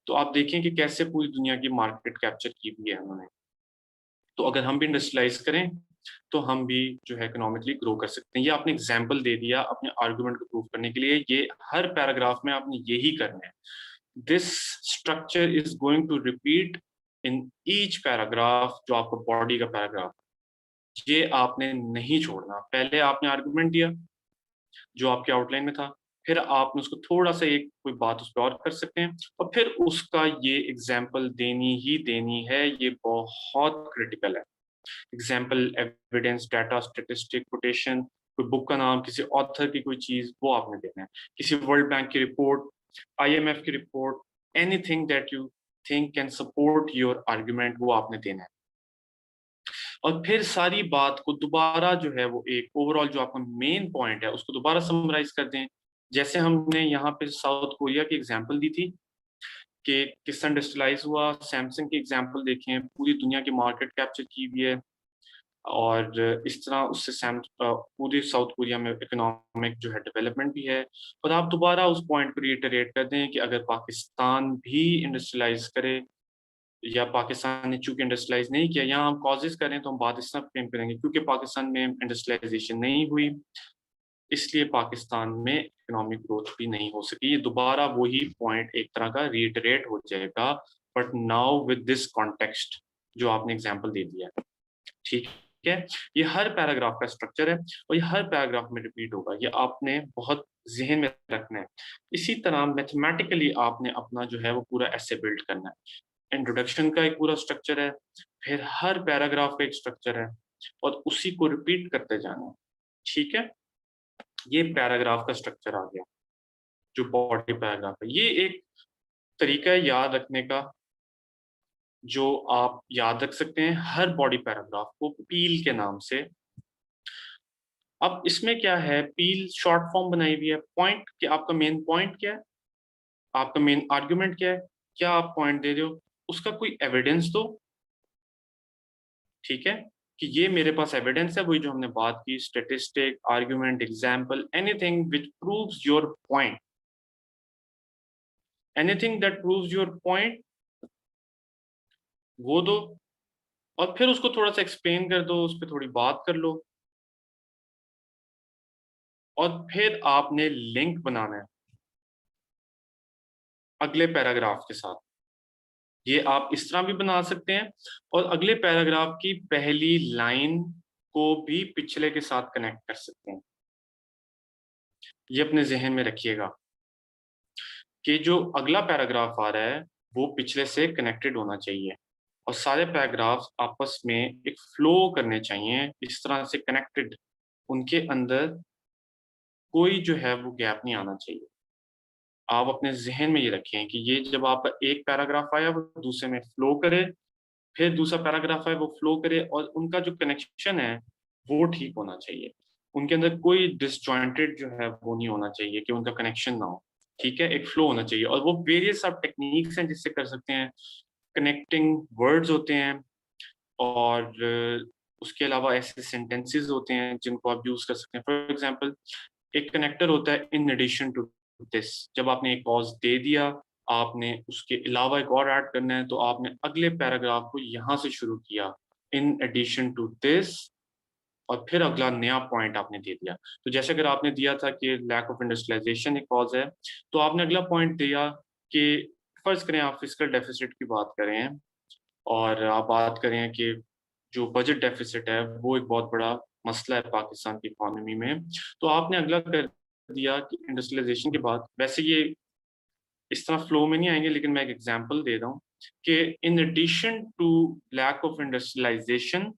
तो आप देखें कि कैसे पूरी दुनिया की मार्केट कैप्चर की हुई है उन्होंने। तो अगर हम भी इंडस्ट्रियलाइज करें तो हम भी जो है इकोनॉमिकली ग्रो कर सकते हैं। ये आपने एग्जाम्पल दे दिया अपने आर्गुमेंट को प्रूव करने के लिए। ये हर पैराग्राफ में आपने यही करना है। This structure is going to repeat in each paragraph, जो आपका बॉडी का पैराग्राफ, ये आपने नहीं छोड़ना। पहले आपने आर्गुमेंट दिया जो आपके आउटलाइन में था, फिर आपने उसको थोड़ा सा एक कोई बात उस पर और कर सकते हैं, और फिर उसका ये एग्जाम्पल देनी ही देनी है। ये बहुत क्रिटिकल है। Example, evidence, data, statistic, quotation, कोई बुक का नाम, किसी ऑथर की कोई चीज, वो आपने देना है। किसी वर्ल्ड बैंक की रिपोर्ट, IMF की report, anything that you think can support your argument, वो आपने देना है। और फिर सारी बात को दोबारा जो है वो एक ओवरऑल जो आपका मेन पॉइंट है उसको दोबारा समराइज कर दें। जैसे हमने यहाँ पे साउथ कोरिया की एग्जांपल दी थी कि किस तरह डिजिटलाइज हुआ, सैमसंग की एग्जांपल देखें, पूरी दुनिया की मार्केट कैप्चर की हुई है, और इस तरह उससे पूरे साउथ कोरिया में इकोनॉमिक जो है डेवलपमेंट भी है। और आप दोबारा उस पॉइंट को रिइटरेट कर दें कि अगर पाकिस्तान भी इंडस्ट्रियलाइज करे, या पाकिस्तान ने चूंकि इंडस्ट्रियलाइज नहीं किया, यहाँ हम कॉजेज करें तो हम बात इस तरह फ्रेम करेंगे क्योंकि पाकिस्तान में इंडस्ट्रियलाइजेशन नहीं हुई, इसलिए पाकिस्तान में इकोनॉमिक ग्रोथ भी नहीं हो सकी। ये दोबारा वही पॉइंट एक तरह का रिइटरेट हो जाएगा, but now with this context जो आपने एग्जाम्पल दे दिया है। ठीक है, ये हर पैराग्राफ का स्ट्रक्चर है और ये हर पैराग्राफ में रिपीट होगा। ये आपने बहुत जहन में रखना है। इसी तरह मैथमेटिकली आपने अपना जो है वो पूरा ऐसे बिल्ड करना है। इंट्रोडक्शन का एक पूरा स्ट्रक्चर है, फिर हर पैराग्राफ का एक स्ट्रक्चर है, और उसी को रिपीट करते जाना है। ठीक है, ये पैराग्राफ का स्ट्रक्चर आ गया जो बॉडी पैराग्राफ है। ये एक तरीका है याद रखने का जो आप याद रख सकते हैं हर बॉडी पैराग्राफ को पील के नाम से। अब इसमें क्या है, पील शॉर्ट फॉर्म बनाई हुई है। पॉइंट कि आपका मेन पॉइंट क्या है, आपका मेन आर्गुमेंट क्या है, क्या आप पॉइंट दे रहे हो, उसका कोई एविडेंस दो। ठीक है, कि ये मेरे पास एविडेंस है, वही जो हमने बात की, statistic, argument, example, anything which proves your point, anything that proves your point, वो दो। और फिर उसको थोड़ा सा एक्सप्लेन कर दो, उस पर थोड़ी बात कर लो, और फिर आपने लिंक बनाना है अगले पैराग्राफ के साथ। ये आप इस तरह भी बना सकते हैं, और अगले पैराग्राफ की पहली लाइन को भी पिछले के साथ कनेक्ट कर सकते हैं। ये अपने जहन में रखिएगा कि जो अगला पैराग्राफ आ रहा है वो पिछले से कनेक्टेड होना चाहिए, और सारे पैराग्राफ आपस में एक फ्लो करने चाहिए इस तरह से कनेक्टेड। उनके अंदर कोई जो है वो गैप नहीं आना चाहिए। आप अपने जहन में ये रखें कि ये जब आपका एक पैराग्राफ आया वो दूसरे में फ्लो करे, फिर दूसरा पैराग्राफ है वो फ्लो करे, और उनका जो कनेक्शन है वो ठीक होना चाहिए। उनके अंदर कोई डिसजॉइंटेड जो है वो नहीं होना चाहिए कि उनका कनेक्शन ना हो। ठीक है, एक फ्लो होना चाहिए, और वो वेरियस आप टेक्निक्स हैं जिससे कर सकते हैं। कनेक्टिंग वर्ड्स होते हैं, और उसके अलावा ऐसे सेंटेंसेस होते हैं जिनको आप यूज कर सकते हैं। फॉर एग्जांपल, एक कनेक्टर होता है इन एडिशन टू दिस। जब आपने एक पॉज दे दिया, आपने उसके अलावा एक और ऐड करना है, तो आपने अगले पैराग्राफ को यहाँ से शुरू किया, इन एडिशन टू दिस, और फिर अगला नया पॉइंट आपने दे दिया। तो जैसे अगर आपने दिया था कि लैक ऑफ इंडस्ट्रियलाइजेशन एक कॉज है, तो आपने अगला पॉइंट दिया कि फर्ज करें आप फिजिकल डेफिसिट की बात करें, और आप बात करें कि जो बजट डेफिसिट है वो एक बहुत बड़ा मसला है पाकिस्तान की इकोनॉमी में, तो आपने अगला कर दिया कि इंडस्ट्रियलाइजेशन के बाद, वैसे ये इस तरह फ्लो में नहीं आएंगे लेकिन मैं एक एग्जांपल दे रहा हूँ कि in addition to lack of industrialisation,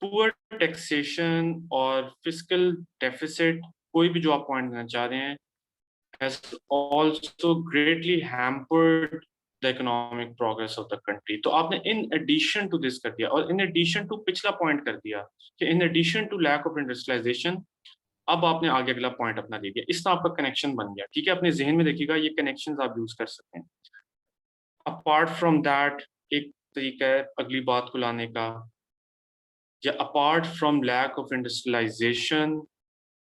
poor taxation और फिजिकल डेफिसिट, कोई भी जो आप पॉइंट देना चाह रहे हैं, has also greatly hampered the economic progress of the country। तो आपने in addition to this कर दिया, और in addition to पिछला पॉइंट कर दिया कि in addition to lack of industrialization, अब आपने आगे अगला पॉइंट अपना दे दिया। इस तरह आपका कनेक्शन बन गया। ठीक है, अपने जहन में देखिएगा, ये कनेक्शंस आप यूज कर सकते हैं। अपार्ट फ्रॉम दैट, एक तरीका है अगली बात को लाने का, या apart from lack of industrialisation,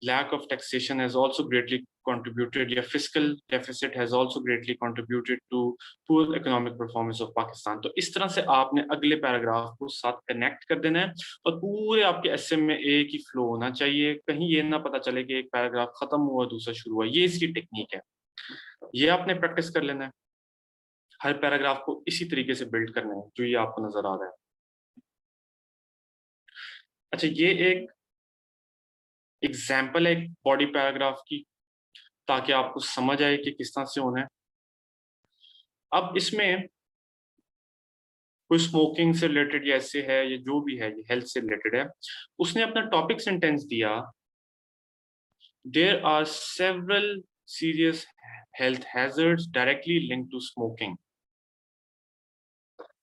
lack of taxation has also greatly contributed, या fiscal deficit has also greatly contributed to poor economic performance of Pakistan. तो इस तरह से आपने अगले पैराग्राफ को साथ कनेक्ट कर देना है और पूरे आपके एसे में एक ही फ्लो होना चाहिए, कहीं ये ना पता चले कि एक पैराग्राफ खत्म हुआ दूसरा शुरू हुआ। ये इसकी टेक्निक है, ये आपने प्रैक्टिस कर लेना है। हर पैराग्राफ को इसी तरीके से बिल्ड करना है जो ये आपको नजर आ रहा है। अच्छा, ये एक एग्जाम्पल है एक बॉडी पैराग्राफ की, ताकि आपको समझ आए कि किस तरह से होना है। अब इसमें कोई स्मोकिंग से रिलेटेड या ऐसे है, ये जो भी है, ये हेल्थ से रिलेटेड है। उसने अपना टॉपिक सेंटेंस दिया, there are several serious health hazards directly linked to smoking.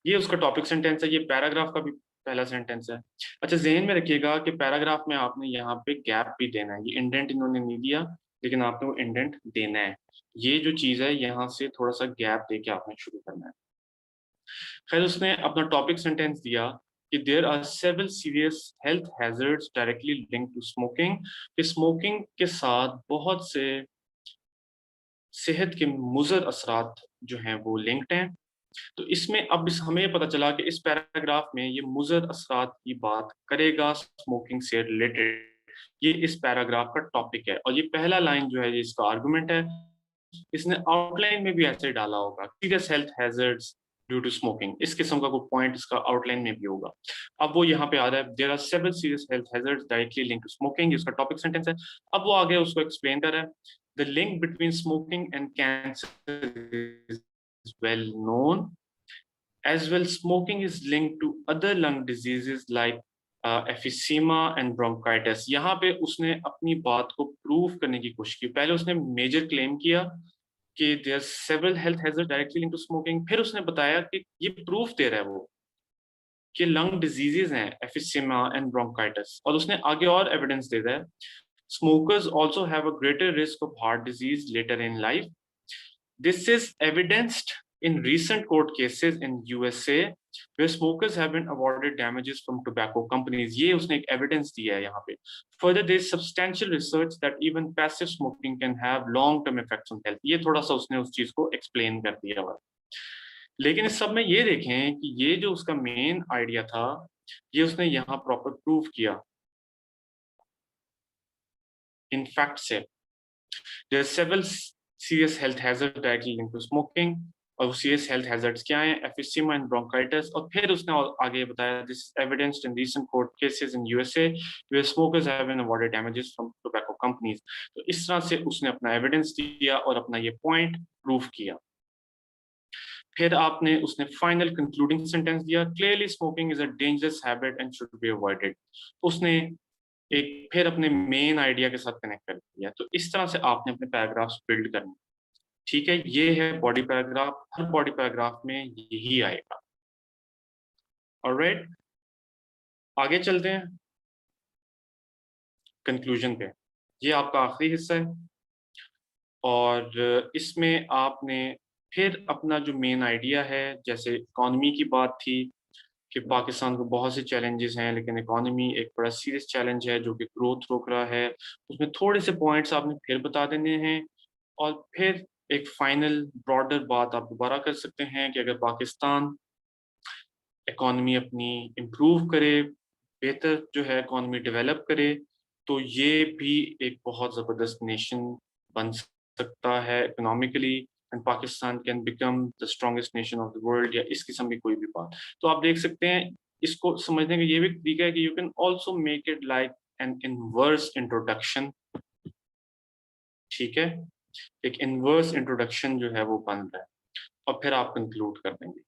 ये उसका टॉपिक सेंटेंस है, ये पैराग्राफ का भी पहला सेंटेंस है। अच्छा, ज़हन में रखिएगा कि पैराग्राफ में आपने यहाँ पे गैप भी देना है। ये इंडेंट इन्होंने नहीं दिया, लेकिन आपने वो इंडेंट देना है। ये जो चीज़ है, यहाँ से थोड़ा सा गैप दे के आपने शुरू करना है। खैर, उसने अपना टॉपिक सेंटेंस दिया कि there are several serious health hazards directly linked to smoking, कि स्मोकिंग के साथ बहुत से सेहत के मुज़र असरात जो हैं वो लिंक्ड हैं। तो इसमें अब हमें पता चला कि इस पैराग्राफ में ये मुज़र असरात की बात करेगा स्मोकिंग से रिलेटेड। ये इस पैराग्राफ का टॉपिक है और ये पहला लाइन जो है ये इसका आर्गुमेंट है। इसने आउटलाइन में भी ऐसे डाला होगा, serious health hazards due to smoking, इस किस्म का कोई पॉइंट इसका आउटलाइन में भी होगा। अब वो यहाँ पे आ रहा है, there are several serious health hazards directly linked to smoking, इसका टॉपिक सेंटेंस है। अब वो आगे उसको एक्सप्लेन कर रहा है, the link between smoking and cancer is well known, as well smoking is linked to other lung diseases like emphysema and bronchitis. यहाँ पे उसने अपनी बात को प्रूव करने की कोशिश की। पहले उसने मेजर क्लेम किया कि there several health hazard directly linked to smoking, फिर उसने बताया कि ये प्रूफ दे रहा है वो कि लंग डिजीजेज हैं एफिसीमा एंड ब्रोंकाइटिस, और उसने आगे और एविडेंस दे रहा है, smokers also have a greater risk of heart disease later in life. This is evidenced in recent court cases in USA where smokers have been awarded damages from tobacco companies. ये उसने एक evidence दिया है यहाँ पे। Further, there is substantial research that even passive smoking can have long-term effects on health. ये थोड़ा सा उसने उस चीज को explain कर दिया हुआ। लेकिन इस सब में ये देखें कि ये जो उसका मेन आइडिया था, ये उसने यहाँ प्रॉपर प्रूव किया इन फैक्ट से। There are several serious health hazards directly linked to smoking, और वो serious health hazards क्या हैं? Emphysema and bronchitis। और फिर उसने आगे बताया, this is evidenced in recent court cases in USA where smokers have been awarded damages from tobacco companies। तो इस तरह से उसने अपना एविडेंस दिया और अपना ये पॉइंट प्रूव किया। फिर आपने उसने फाइनल कंक्लूडिंग सेंटेंस दिया, clearly smoking is a dangerous habit and should be avoided. उसने एक फिर अपने मेन आइडिया के साथ कनेक्ट कर दिया। तो इस तरह से आपने अपने पैराग्राफ्स बिल्ड करने। ठीक है, ये है बॉडी पैराग्राफ, हर बॉडी पैराग्राफ में यही आएगा। ऑलराइट, आगे चलते हैं कंक्लूजन पे। ये आपका आखिरी हिस्सा है और इसमें आपने फिर अपना जो मेन आइडिया है, जैसे इकोनॉमी की बात थी कि पाकिस्तान को बहुत से चैलेंजेस हैं, लेकिन इकोनॉमी एक बड़ा सीरियस चैलेंज है जो कि ग्रोथ रोक रहा है। उसमें थोड़े से पॉइंट्स आपने फिर बता देने हैं और फिर एक फाइनल ब्रॉडर बात आप दोबारा कर सकते हैं कि अगर पाकिस्तान इकोनॉमी अपनी इम्प्रूव करे, बेहतर जो है इकोनॉमी डेवलप करे, तो ये भी एक बहुत ज़बरदस्त नेशन बन सकता है economically, and Pakistan can become the strongest nation of the world, या इस किस्म की कोई भी बात। तो आप देख सकते हैं, इसको समझने का ये भी तरीका है कि you can also make it like an inverse introduction. ठीक है, एक इनवर्स इंट्रोडक्शन जो है वो बन रहा है और फिर आप कंक्लूड कर देंगे।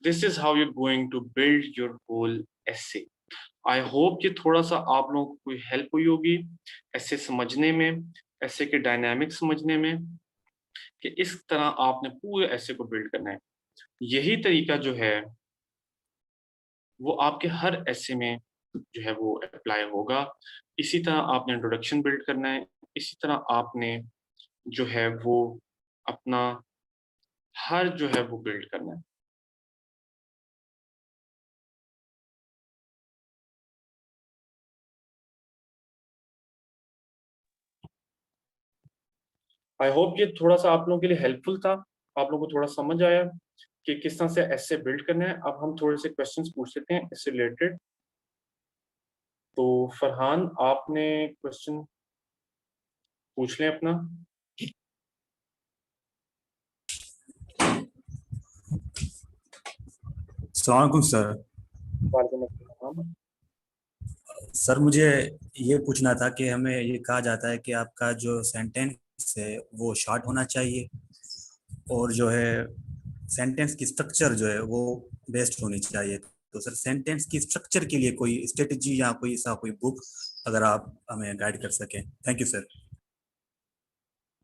This is how you going to build your whole essay. I hope कि थोड़ा सा आप लोगों को कोई हेल्प हुई होगी ऐसे समझने में, ऐसे के डायनामिक समझने में, कि इस तरह आपने पूरे ऐसे को बिल्ड करना है। यही तरीका जो है वो आपके हर ऐसे में जो है वो अप्लाई होगा। इसी तरह आपने इंट्रोडक्शन बिल्ड करना है, इसी तरह आपने जो है वो अपना हर जो है वो बिल्ड करना है। आई होप ये थोड़ा सा आप लोगों के लिए हेल्पफुल था, आप लोगों को थोड़ा समझ आया कि किस तरह से ऐसे बिल्ड करना है। अब हम थोड़े से क्वेश्चंस पूछ लेते हैं इससे रिलेटेड। तो फरहान, आपने क्वेश्चन पूछ लें अपना। अस्सलाम वालेकुम सर। वालेकुम अस्सलाम। सर मुझे ये पूछना था कि हमें ये कहा जाता है कि आपका जो सेंटेंस है वो शॉर्ट होना चाहिए, और जो है सेंटेंस की स्ट्रक्चर जो है वो बेस्ट होनी चाहिए। तो सर सेंटेंस की स्ट्रक्चर के लिए कोई स्ट्रेटजी या कोई ऐसा कोई बुक अगर आप हमें गाइड कर सकें। Thank you sir.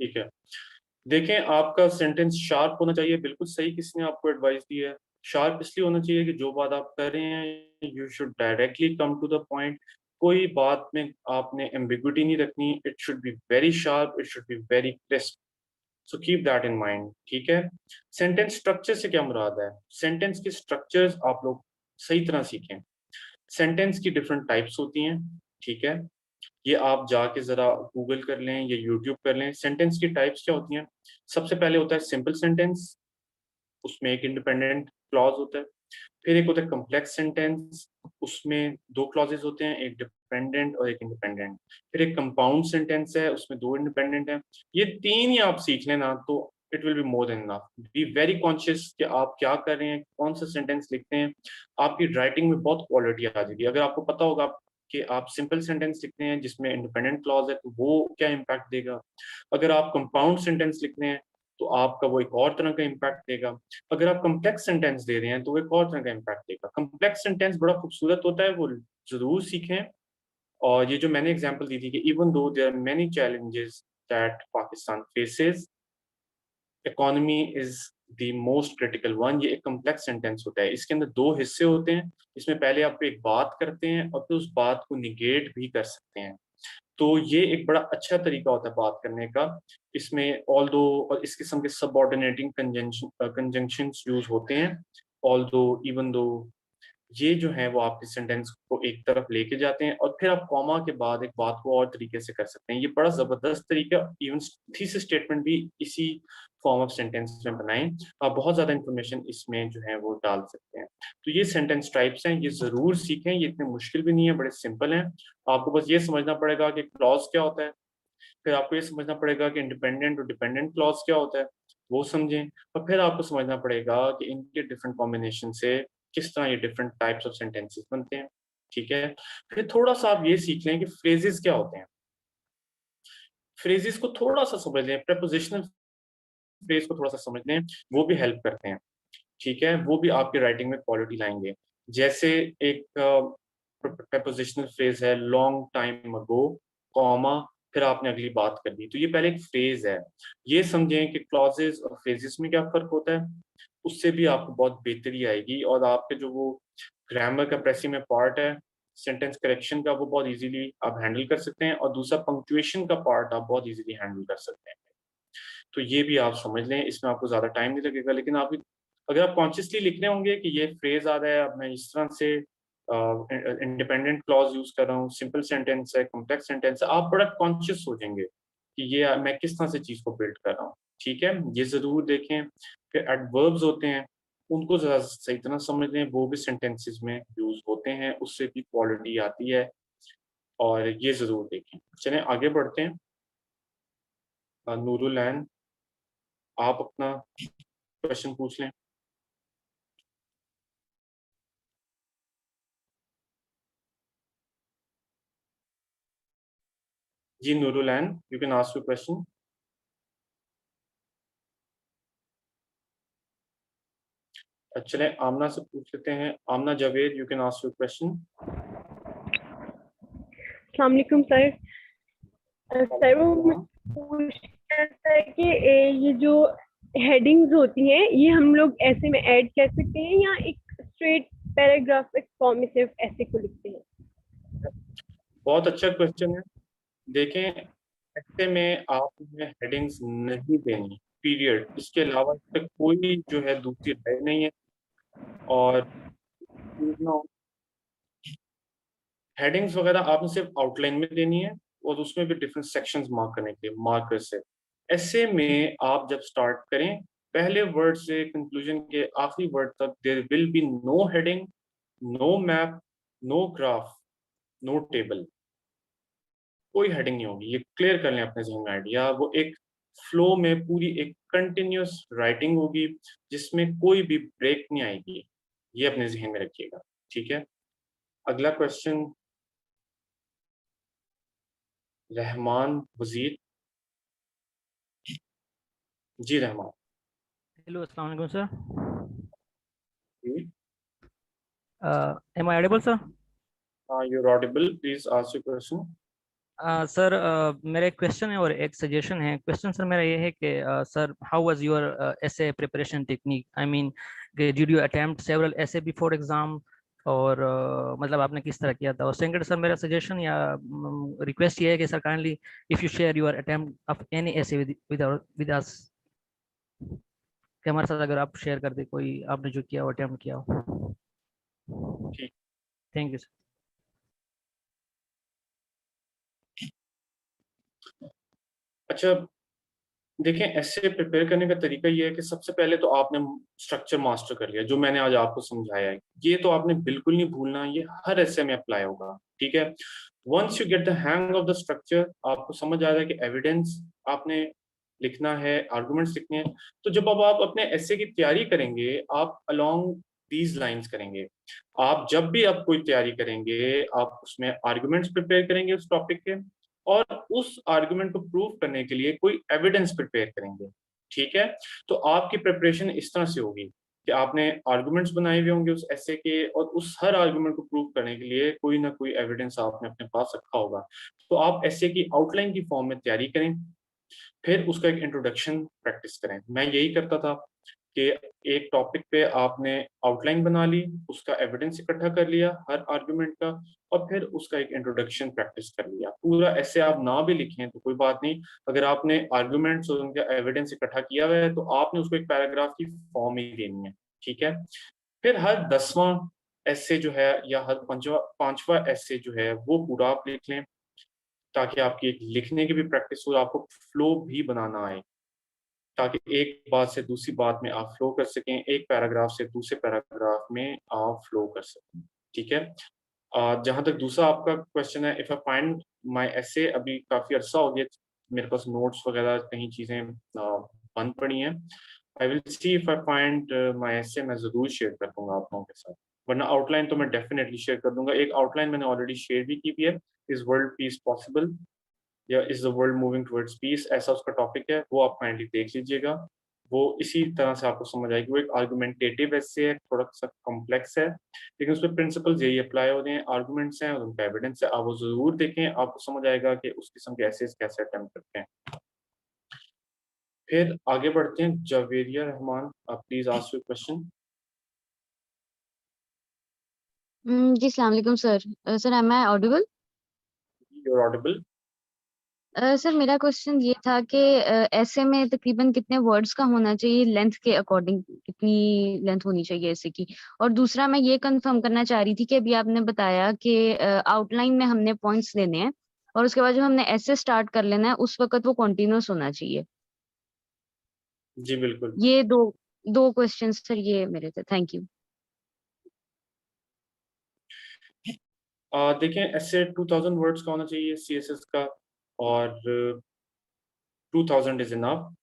ठीक है, देखें, आपका सेंटेंस शार्प होना चाहिए, बिल्कुल सही किसने आपको एडवाइस दी है। शार्प इसलिए होना चाहिए कि जो बात आप कर रहे हैं you should directly come to the point. कोई बात में आपने एम्बिग्विटी नहीं रखनी, it should be very sharp, it should be very crisp. So keep that in mind, ठीक है। सेंटेंस स्ट्रक्चर से क्या मुराद है? सेंटेंस के स्ट्रक्चर्स आप लोग सही तरह सीखें। सेंटेंस की डिफरेंट टाइप्स होती हैं, ठीक है। ये आप जाके जरा गूगल कर लें या यूट्यूब कर लें। सेंटेंस की टाइप्स क्या होती हैं? सबसे पहले होता है सिंपल सेंटेंस, उसमें एक इंडिपेंडेंट क्लॉज होता है। फिर एक होता है कॉम्प्लेक्स सेंटेंस, उसमें दो क्लॉजेस होते हैं, एक डिपेंडेंट और एक इंडिपेंडेंट। फिर एक कंपाउंड सेंटेंस है, उसमें दो इंडिपेंडेंट हैं। ये तीन ही आप सीख लेना तो it will be more than enough. Be very conscious कि आप क्या कर रहे हैं, कौन सा सेंटेंस लिखते हैं। आपकी राइटिंग में बहुत क्वालिटी आ जाएगी अगर आपको पता होगा कि आप सिंपल सेंटेंस लिखते हैं जिसमें इंडिपेंडेंट क्लॉज है तो वो क्या इम्पैक्ट देगा। अगर आप कंपाउंड सेंटेंस लिखते हैं तो आपका वो एक और तरह का इम्पैक्ट देगा। अगर आप कम्प्लेक्स सेंटेंस दे रहे हैं तो वो एक और तरह का इम्पैक्ट देगा। कम्प्लेक्स सेंटेंस बड़ा खूबसूरत होता है, वो जरूर सीखें। और ये जो मैंने एग्जांपल दी थी कि even though there are many challenges that Pakistan faces, economy is the most critical one, ये एक कम्प्लेक्स सेंटेंस होता है। इसके अंदर दो हिस्से होते हैं, इसमें पहले आप एक बात करते हैं और फिर उस बात को निगेट भी कर सकते हैं। तो ये एक बड़ा अच्छा तरीका होता है बात करने का। इसमें ऑल दो और इस किस्म के सबऑर्डिनेटिंग कंजंक्शंस यूज होते हैं। ऑल दो, इवन दो, ये जो है वो आपके सेंटेंस को एक तरफ लेके जाते हैं और फिर आप कॉमा के बाद एक बात को और तरीके से कर सकते हैं। ये बड़ा जबरदस्त तरीका, इवन थीसिस स्टेटमेंट भी इसी फॉर्म ऑफ सेंटेंस में बनाएं। आप बहुत ज्यादा इंफॉर्मेशन इसमें जो है वो डाल सकते हैं। तो ये सेंटेंस टाइप्स हैं, ये जरूर सीखें, ये इतने मुश्किल भी नहीं है, बड़े सिंपल हैं। आपको बस ये समझना पड़ेगा कि क्लॉज क्या होता है, फिर आपको ये समझना पड़ेगा कि इंडिपेंडेंट और डिपेंडेंट क्लॉज क्या होता है, वो समझें। और फिर आपको समझना पड़ेगा कि इनके डिफरेंट कॉम्बिनेशन से किस तरह ये डिफरेंट टाइप्स ऑफ सेंटेंसेस बनते हैं, ठीक है। फिर थोड़ा सा आप ये सीख लें कि फ्रेजेस क्या होते हैं। फ्रेजेस को थोड़ा सा समझ लें, प्रपोजिशनल फ्रेज को थोड़ा सा समझ लें, वो भी हेल्प करते हैं, ठीक है। वो भी आपकी राइटिंग में क्वालिटी लाएंगे। जैसे एक प्रपोजिशनल फ्रेज है, लॉन्ग टाइम अगो, कॉमा, फिर आपने अगली बात कर दी, तो ये पहले एक फ्रेज है। ये समझें कि क्लॉजेस और फ्रेजेस में क्या फर्क होता है, उससे भी आपको बहुत बेहतरी आएगी। और आपके जो वो ग्रामर का प्रेसी में पार्ट है, सेंटेंस करेक्शन का, वो बहुत इजीली आप हैंडल कर सकते हैं। और दूसरा पंक्चुएशन का पार्ट आप बहुत इजीली हैंडल कर सकते हैं। तो ये भी आप समझ लें, इसमें आपको ज़्यादा टाइम नहीं लगेगा। लेकिन आप अगर आप कॉन्शियसली लिख रहे होंगे कि ये फ्रेज आ रहा है, अब मैं इस तरह से इंडिपेंडेंट क्लॉज यूज कर रहा हूँ, सिंपल सेंटेंस है, कॉम्प्लेक्स सेंटेंस है, आप बड़ा कॉन्शियस सोचेंगे कि ये मैं किस तरह से चीज़ को बिल्ड कर रहा हूँ, ठीक है। ये ज़रूर देखें। फिर एडवर्ब्स होते हैं, उनको ज़रा सही तरह समझ लें, वो भी सेंटेंसेस में यूज होते हैं, उससे भी क्वालिटी आती है, और ये ज़रूर देखें। चलें आगे बढ़ते हैं। नूरुल ऐन, आप अपना क्वेश्चन पूछ लें। जी Noorul Ain, you can ask your question. चले आमना से पूछ लेते हैं। Amna Javed, you can ask your question. अस्सलाम वालेकुम सर। सर वो मैं पूछना था कि ये जो हेडिंग्स होती हैं ये हम लोग ऐसे में ऐड कर सकते हैं या एक स्ट्रेट पैराग्राफिक फॉर्म में सिर्फ ऐसे को लिखते हैं? बहुत अच्छा क्वेश्चन है। देखें, ऐसे में आपने हेडिंग्स नहीं देनी, पीरियड, इसके अलावा इस पे कोई जो है दूसरी राय नहीं है। और हेडिंग्स वगैरह आपने सिर्फ आउटलाइन में देनी है, और उसमें भी डिफरेंट सेक्शंस मार्क करने के लिए मार्कर से। ऐसे में आप जब स्टार्ट करें, पहले वर्ड से कंक्लूजन के आखिरी वर्ड तक there will be no heading, no map, no graph, no table, कोई हेडिंग नहीं होगी। ये क्लियर कर लें अपने जहन में आइडिया। वो एक फ्लो में पूरी एक कंटिन्यूअस राइटिंग होगी जिसमें कोई भी ब्रेक नहीं आएगी। ये अपने जहन में रखिएगा, ठीक है। अगला क्वेश्चन रहमान वजीर। जी रहमान। हेलो, अस्सलाम वालेकुम सर। जी, am I audible sir? You are audible, please ask your question. Sir, मेरा एक क्वेश्चन है और एक सजेशन है। क्वेश्चन सर मेरा ये है कि sir, how was your essay preparation technique? I mean, did you attempt several essay before exam? और मतलब आपने किस तरह किया था? और सेकंड सर, मेरा सजेशन या रिक्वेस्ट ये है कि sir kindly if you share your attempt of any essay with us, कि हमारे साथ अगर आप शेयर कर दे कोई आपने जो किया हो, अटेम्प्ट किया हो। ठीक। Thank you sir. अच्छा, देखें, ऐसे प्रिपेयर करने का तरीका ये है कि सबसे पहले तो आपने स्ट्रक्चर मास्टर कर लिया, जो मैंने आज आपको समझाया है। ये तो आपने बिल्कुल नहीं भूलना, ये हर ऐसे में अप्लाई होगा, ठीक है। Once you get the hang of the structure, आपको समझ आ जाए कि एविडेंस आपने लिखना है, आर्गुमेंट्स लिखने हैं, तो जब अब आप अपने ऐसे की तैयारी करेंगे, आप अलोंग दीज लाइंस करेंगे। आप जब भी आप कोई तैयारी करेंगे, आप उसमें आर्गुमेंट्स प्रिपेयर करेंगे उस टॉपिक के, और उस आर्गुमेंट को प्रूव करने के लिए कोई एविडेंस प्रिपेयर करेंगे, ठीक है। तो आपकी प्रिपरेशन इस तरह से होगी कि आपने आर्गुमेंट्स बनाए हुए होंगे उस ऐसे के, और उस हर आर्गुमेंट को प्रूव करने के लिए कोई ना कोई एविडेंस आपने अपने पास रखा होगा। तो आप ऐसे की आउटलाइन की फॉर्म में तैयारी करें, फिर उसका एक इंट्रोडक्शन प्रैक्टिस करें। मैं यही करता था कि एक टॉपिक पे आपने आउटलाइन बना ली, उसका एविडेंस इकट्ठा कर लिया हर आर्गुमेंट का, और फिर उसका एक इंट्रोडक्शन प्रैक्टिस कर लिया। पूरा ऐसे आप ना भी लिखें तो कोई बात नहीं, अगर आपने आर्गुमेंट्स और उनका एविडेंस इकट्ठा किया हुआ है तो आपने उसको एक पैराग्राफ की फॉर्म ही देनी है, ठीक है। फिर हर 10वां ऐसे जो है, या हर पांचवा ऐसे जो है, वो पूरा आप लिख लें, ताकि आपकी एक लिखने की भी प्रैक्टिस हो, आपको फ्लो भी बनाना आए, ताकि एक बात से दूसरी बात में आप फ्लो कर सकें, एक पैराग्राफ से दूसरे पैराग्राफ में आप फ्लो कर सकें, ठीक है। जहाँ तक दूसरा आपका क्वेश्चन है, इफ आई फाइंड माय एसे, अभी काफी अरसा हो गया मेरे पास नोट्स वगैरह कहीं चीजें बंद पड़ी हैं। I will see if I find my essay, मैं जरूर शेयर कर दूंगा आप लोगों के साथ, वरना आउटलाइन तो मैं डेफिनेटली शेयर कर दूंगा। एक आउटलाइन मैंने ऑलरेडी शेयर भी की है, इज वर्ल्ड पीस पॉसिबल या is the world moving towards peace, ऐसा उसका टॉपिक है, वो आप काइंडली देख लीजिएगा। वो इसी तरह से आपको समझ आएगी। वो एक आर्गुमेंटेटिव ऐसे है, थोड़ा सा कॉम्प्लेक्स है, लेकिन उसमें प्रिंसिपल्स यही अप्लाई होते हैं, आर्गुमेंट्स हैं और उनका एविडेंस है। आप वो जरूर देखें, आपको समझ आएगा कि उस किस्म के ऐसे कैसे अटेम्प्ट करते हैं। फिर आगे बढ़ते हैं, जावेरिया रहमान, आप प्लीज आस्क योर क्वेश्चन। जी, अस्सलाम वालेकुम sir. Sir, am I audible? You are audible. Sir, मेरा क्वेश्चन ये था कि ऐसे में तकरीबन कितने वर्ड्स का होना चाहिए, लेंथ के अकॉर्डिंग कितनी लेंथ होनी चाहिए ऐसे की? और दूसरा मैं ये कंफर्म करना चाह रही थी कि अभी आपने बताया कि आउटलाइन में हमने पॉइंट्स लेने हैं और उसके बाद जब हमने ऐसे स्टार्ट कर लेना है उस वक्त वो कॉन्टिन्यूस होना चाहिए। जी बिल्कुल। ये दो दो क्वेश्चन सर ये मेरे थे। Thank you. देखें, ऐसे 2000 वर्ड्स का होना चाहिए CSS का, और 2000 इज इनफ,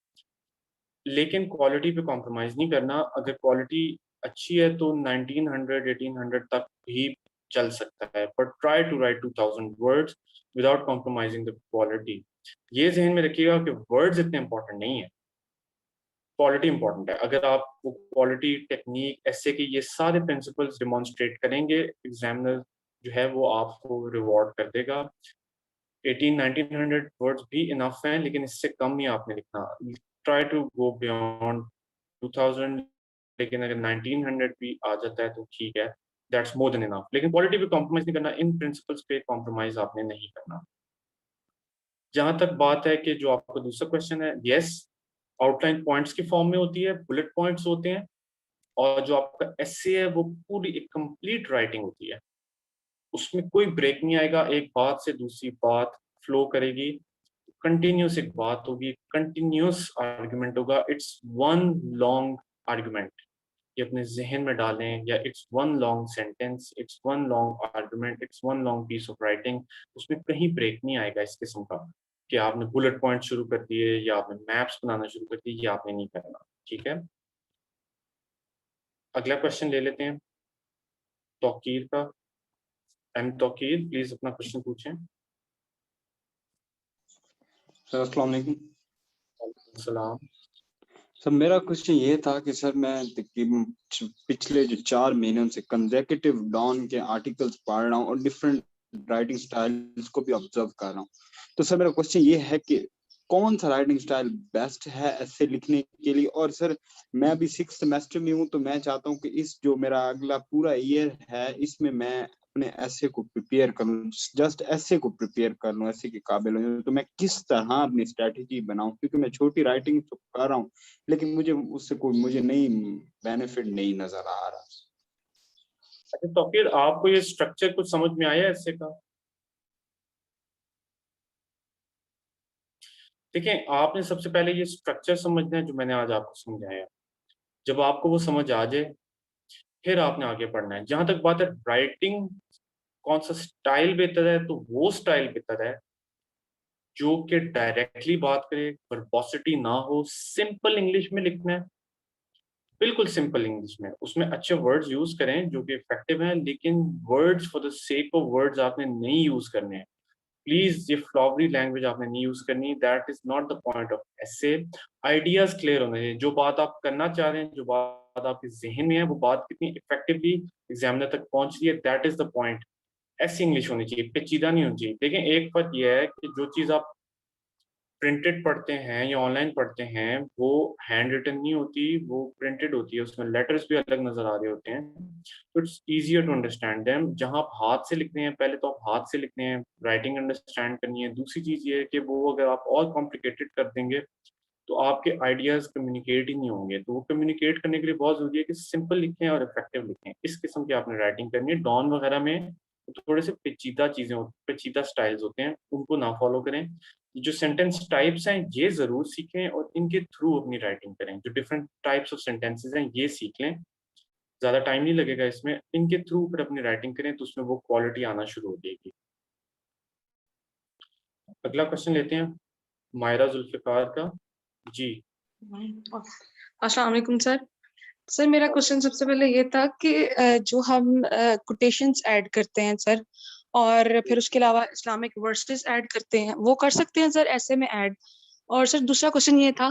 लेकिन क्वालिटी पे कॉम्प्रोमाइज नहीं करना। अगर क्वालिटी अच्छी है तो 1900 1800 तक भी चल सकता है, but try to write 2000 words without compromising the quality. ये जहन में रखिएगा कि वर्ड्स इतने इंपॉर्टेंट नहीं है, क्वालिटी इंपॉर्टेंट है। अगर आप वो क्वालिटी, टेक्निक, ऐसे के ये सारे प्रिंसिपल्स डिमॉन्स्ट्रेट करेंगे, एग्जामिनर जो है वो आपको रिवॉर्ड कर देगा। 1800-1900 वर्ड्स भी इनफ हैं, लेकिन इससे कम ही आपने लिखना। ट्राई टू गो बियॉन्ड 2000, लेकिन अगर 1900 भी आ जाता है तो ठीक है, दैट्स मोर देन इनफ। लेकिन क्वालिटी पे कॉम्प्रोमाइज नहीं करना, इन प्रिंसिपल्स पे कॉम्प्रोमाइज आपने नहीं करना। जहां तक बात है कि जो आपका दूसरा क्वेश्चन है, यस, आउटलाइन पॉइंट्स की फॉर्म में होती है, बुलेट पॉइंट्स होते हैं, और जो आपका एसे है वो पूरी एक कंप्लीट राइटिंग होती है, उसमें कोई ब्रेक नहीं आएगा, एक बात से दूसरी बात फ्लो करेगी। कंटिन्यूस एक बात होगी, कंटिन्यूस आर्गुमेंट होगा, इट्स वन लॉन्ग आर्गुमेंट, ये अपने जहन में डालें, या it's one long sentence, it's one long argument, it's one long piece of writing. उसमें कहीं ब्रेक नहीं आएगा इस किस्म का कि आपने बुलेट पॉइंट शुरू कर दिए या आपने मैप्स बनाना शुरू कर दिए, ये आपने नहीं करना। ठीक है, अगला क्वेश्चन ले लेते हैं तौकीर का। तौकीर प्लीज अपना क्वेश्चन पूछें। सर अस्सलाम वालेकुम। सलाम। सर मेरा क्वेश्चन ये था कि सर मैं तकरीबन पिछले जो 4 महीनों से कंसेक्यूटिव डॉन के आर्टिकल्स पढ़ रहा हूँ और डिफरेंट राइटिंग स्टाइल्स को भी ऑब्जर्व कर रहा हूँ। तो सर मेरा क्वेश्चन ये है कि कौन सा राइटिंग स्टाइल बेस्ट है ऐसे लिखने के लिए। और सर मैं अभी 6th सेमेस्टर में हूँ, तो मैं चाहता हूँ कि इस जो मेरा अगला पूरा ईयर है इसमें मैं अपने ऐसे को प्रिपेयर करूं, जस्ट ऐसे को प्रिपेयर कर लूं, ऐसे के काबिल हूं। तो मैं किस तरह अपनी स्ट्रेटेजी बनाऊं, क्योंकि मैं छोटी राइटिंग तो कर रहा हूं लेकिन मुझे उससे कोई मुझे नहीं बेनिफिट नहीं नजर आ रहा। अच्छा तौकीर, आपको ये स्ट्रक्चर कुछ समझ में आया ऐसे का? देखिए, आपने सबसे पहले ये स्ट्रक्चर समझना है जो मैंने आज आपको समझाया। जब आपको वो समझ आ जाए फिर आपने आगे पढ़ना है। जहां तक बात है राइटिंग कौन सा स्टाइल बेहतर है, तो वो स्टाइल बेहतर है जो कि डायरेक्टली बात करे, वर्बोसिटी ना हो, सिंपल इंग्लिश में लिखना है, बिल्कुल सिंपल इंग्लिश में। उसमें अच्छे वर्ड्स यूज करें जो कि इफेक्टिव हैं, लेकिन words for the sake of words आपने नहीं यूज करने हैं। प्लीज ये फ्लॉवरी लैंग्वेज आपने नहीं यूज करनी, that is not the point of essay. Ideas clear होने चाहिए, जो बात आप करना चाह रहे हैं, जो बात आपके जहन में है, वो बात कितनी इफेक्टिवली एग्जामिनर तक पहुंच रही है, दैट इज द पॉइंट। ऐसी इंग्लिश होनी चाहिए, पेचीदा नहीं होनी चाहिए। देखिए एक फर्क यह है कि जो चीज आप प्रिंटेड पढ़ते हैं या ऑनलाइन पढ़ते हैं वो हैंड रिटन नहीं होती, वो प्रिंटेड होती है, उसमें लेटर्स भी अलग नजर आ रहे होते हैं, तो it's easier to understand them. जहां आप हाथ से लिखते हैं, पहले तो आप हाथ से लिखते हैं, राइटिंग अंडरस्टैंड करनी है। दूसरी चीज ये है कि वो अगर आप और कॉम्प्लिकेटेड कर देंगे तो आपके आइडियाज कम्युनिकेट ही नहीं होंगे। तो वो कम्युनिकेट करने के लिए बहुत जरूरी है कि सिंपल लिखें और इफेक्टिव लिखें। इस किस्म की आपने राइटिंग करनी है। डॉन वगैरह में थोड़े से पेचीदा चीजें पेचीदा स्टाइल्स होते हैं, उनको ना फॉलो करें। जो सेंटेंस टाइप्स हैं ये जरूर सीखें और इनके थ्रू अपनी राइटिंग करें। जो डिफरेंट टाइप्स ऑफ सेंटेंसेस हैं ये सीख लें, ज्यादा टाइम नहीं लगेगा इसमें। इनके थ्रू फिर अपनी राइटिंग करें तो उसमें वो क्वालिटी आना शुरू हो जाएगी। अगला क्वेश्चन लेते हैं मायरा जुल्फिकार का। जी अस्सलाम वालेकुम सर। सर मेरा क्वेश्चन सबसे पहले ये था कि जो हम कोटेशंस ऐड करते हैं सर, और फिर उसके अलावा इस्लामिक वर्सेस ऐड करते हैं, वो कर सकते हैं सर ऐसे में ऐड। और सर दूसरा क्वेश्चन ये था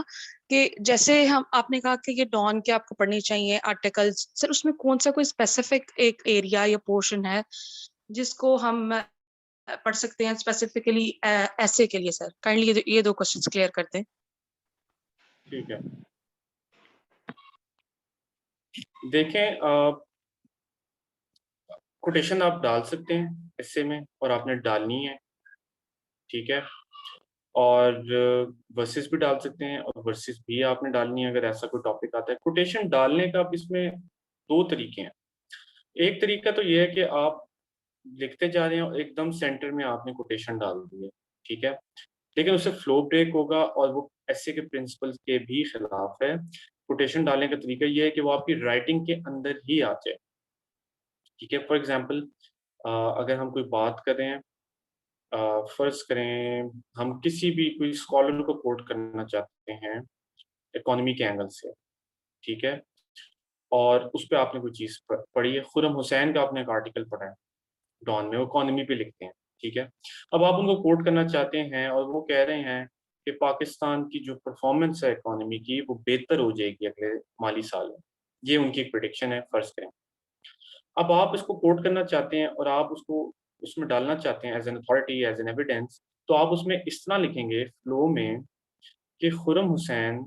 कि जैसे हम आपने कहा कि ये डॉन के आपको पढ़नी चाहिए आर्टिकल्स, सर उसमें कौन सा कोई स्पेसिफिक एक एरिया या पोर्शन है जिसको हम पढ़ सकते हैं स्पेसिफिकली ऐसे के लिए? सर काइंडली ये दो क्वेश्चंस क्लियर कर दें। ठीक है, देखें कोटेशन आप डाल सकते हैं ऐसे में और आपने डालनी है, ठीक है। और वर्सेस भी डाल सकते हैं और वर्सेस भी आपने डालनी है अगर ऐसा कोई टॉपिक आता है। कोटेशन डालने का अब इसमें दो तरीके हैं। एक तरीका तो ये है कि आप लिखते जा रहे हैं और एकदम सेंटर में आपने कोटेशन डाल दी है, ठीक है, लेकिन उससे फ्लो ब्रेक होगा और वो ऐसे के प्रिंसिपल्स के भी खिलाफ है। कोटेशन डालने का तरीका ये है कि वो आपकी राइटिंग के अंदर ही आ जाए, ठीक है। फॉर एग्जाम्पल अगर हम कोई बात कर रहे हैं, फर्ज करें हम किसी भी कोई स्कॉलर को कोट करना चाहते हैं इकोनॉमी के एंगल से, ठीक है, और उस पर आपने कोई चीज़ पढ़ी है, खुरम हुसैन का आपने एक आर्टिकल पढ़ा है डॉन में, वो इकोनॉमी पे लिखते हैं, ठीक है। अब आप उनको कोट करना चाहते हैं और वो कह रहे हैं कि पाकिस्तान की जो परफॉर्मेंस है इकोनॉमी की वो बेहतर हो जाएगी अगले माली साल में, ये उनकी एक प्रिडिक्शन है, फर्ज करें। अब आप इसको कोट करना चाहते हैं और आप उसको उसमें डालना चाहते हैं as an authority, as an evidence, तो आप उसमें इस तरह लिखेंगे फ्लो में कि Khurram Hussain,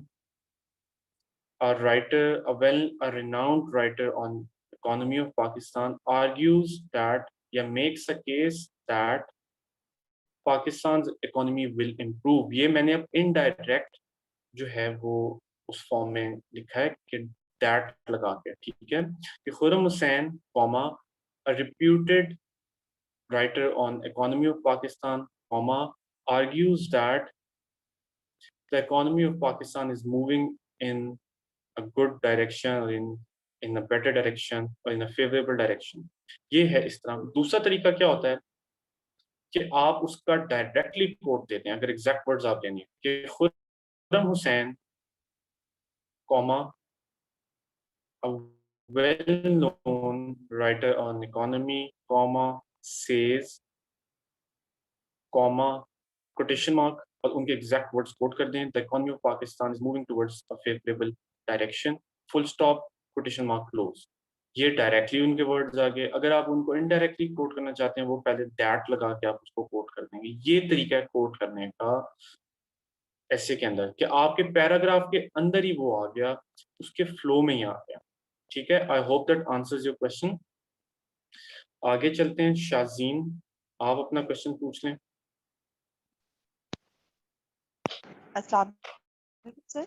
a writer, a renowned writer on economy of Pakistan, argues that या makes a case that Pakistan's economy will improve। ये मैंने अब इनडायरेक्ट जो है वो उस फॉर्म में लिखा है कि दैट लगा के, ठीक है, कि Khurram Hussain comma a reputed writer on economy of Pakistan, comma, argues that the economy of Pakistan is moving in a good direction or in a better direction or in a favorable direction. ये है इस तरह। दूसरा तरीका क्या होता है कि आप उसका डायरेक्टली कोट देते हैं, अगर एग्जैक्ट वर्ड्स आप लेंगे कि Khurram Hussain comma a well-known writer on economy, comma, says, comma, quotation mark, और उनके एग्जैक्ट वर्ड्स कोट कर दें, the economy of Pakistan is moving towards a favourable direction, full stop, quotation mark close. ये डायरेक्टली उनके words आ गए। अगर आप उनको इनडायरेक्टली कोट करना चाहते हैं, वो पहले दैट लगा के आप उसको कोट कर देंगे। ये तरीका है कोट करने का ऐसे के अंदर कि आपके पैराग्राफ के अंदर ही वो आ गया, उसके फ्लो में ही आ गया। ठीक है, I hope that answers your question. आगे चलते हैं, शाजीन आप अपना क्वेश्चन पूछ लें। अस्सलाम सर।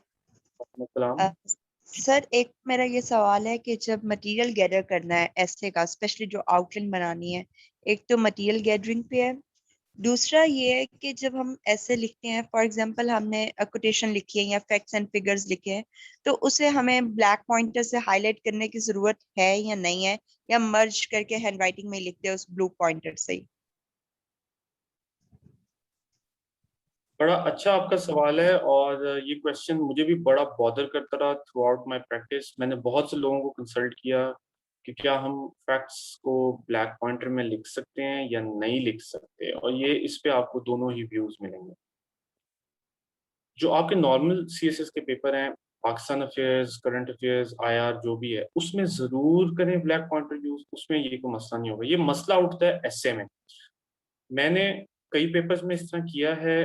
सलाम। सर एक मेरा ये सवाल है कि जब मटेरियल गैदर करना है ऐसे का, स्पेशली जो आउटलाइन बनानी है, एक तो मटेरियल गैदरिंग पे है, दूसरा ये है कि जब हम ऐसे लिखते हैं, फॉर एग्जांपल हमने कोटेशन लिखी है या फैक्ट्स एंड फिगर्स लिखे हैं, तो उसे हमें ब्लैक पॉइंटर से हाईलाइट करने की जरूरत है या नहीं है, या मर्ज करके हैंडराइटिंग में लिखते हैं उस ब्लू पॉइंटर से ही? बड़ा अच्छा आपका सवाल है, और ये क्वेश्चन मुझे भी बड़ा बॉदर करता रहा थ्रू आउट माई प्रैक्टिस। मैंने बहुत से लोगों को कंसल्ट किया कि क्या हम फैक्ट्स को ब्लैक पॉइंटर में लिख सकते हैं या नहीं लिख सकते, और ये इस पे आपको दोनों ही व्यूज मिलेंगे। जो आपके नॉर्मल CSS के पेपर हैं, Pakistan affairs, current affairs, IR जो भी है, उसमें जरूर करें ब्लैक पॉइंटर यूज, उसमें ये कोई मसला नहीं होगा। ये मसला उठता है essay में। मैंने कई पेपर्स में इस तरह किया है,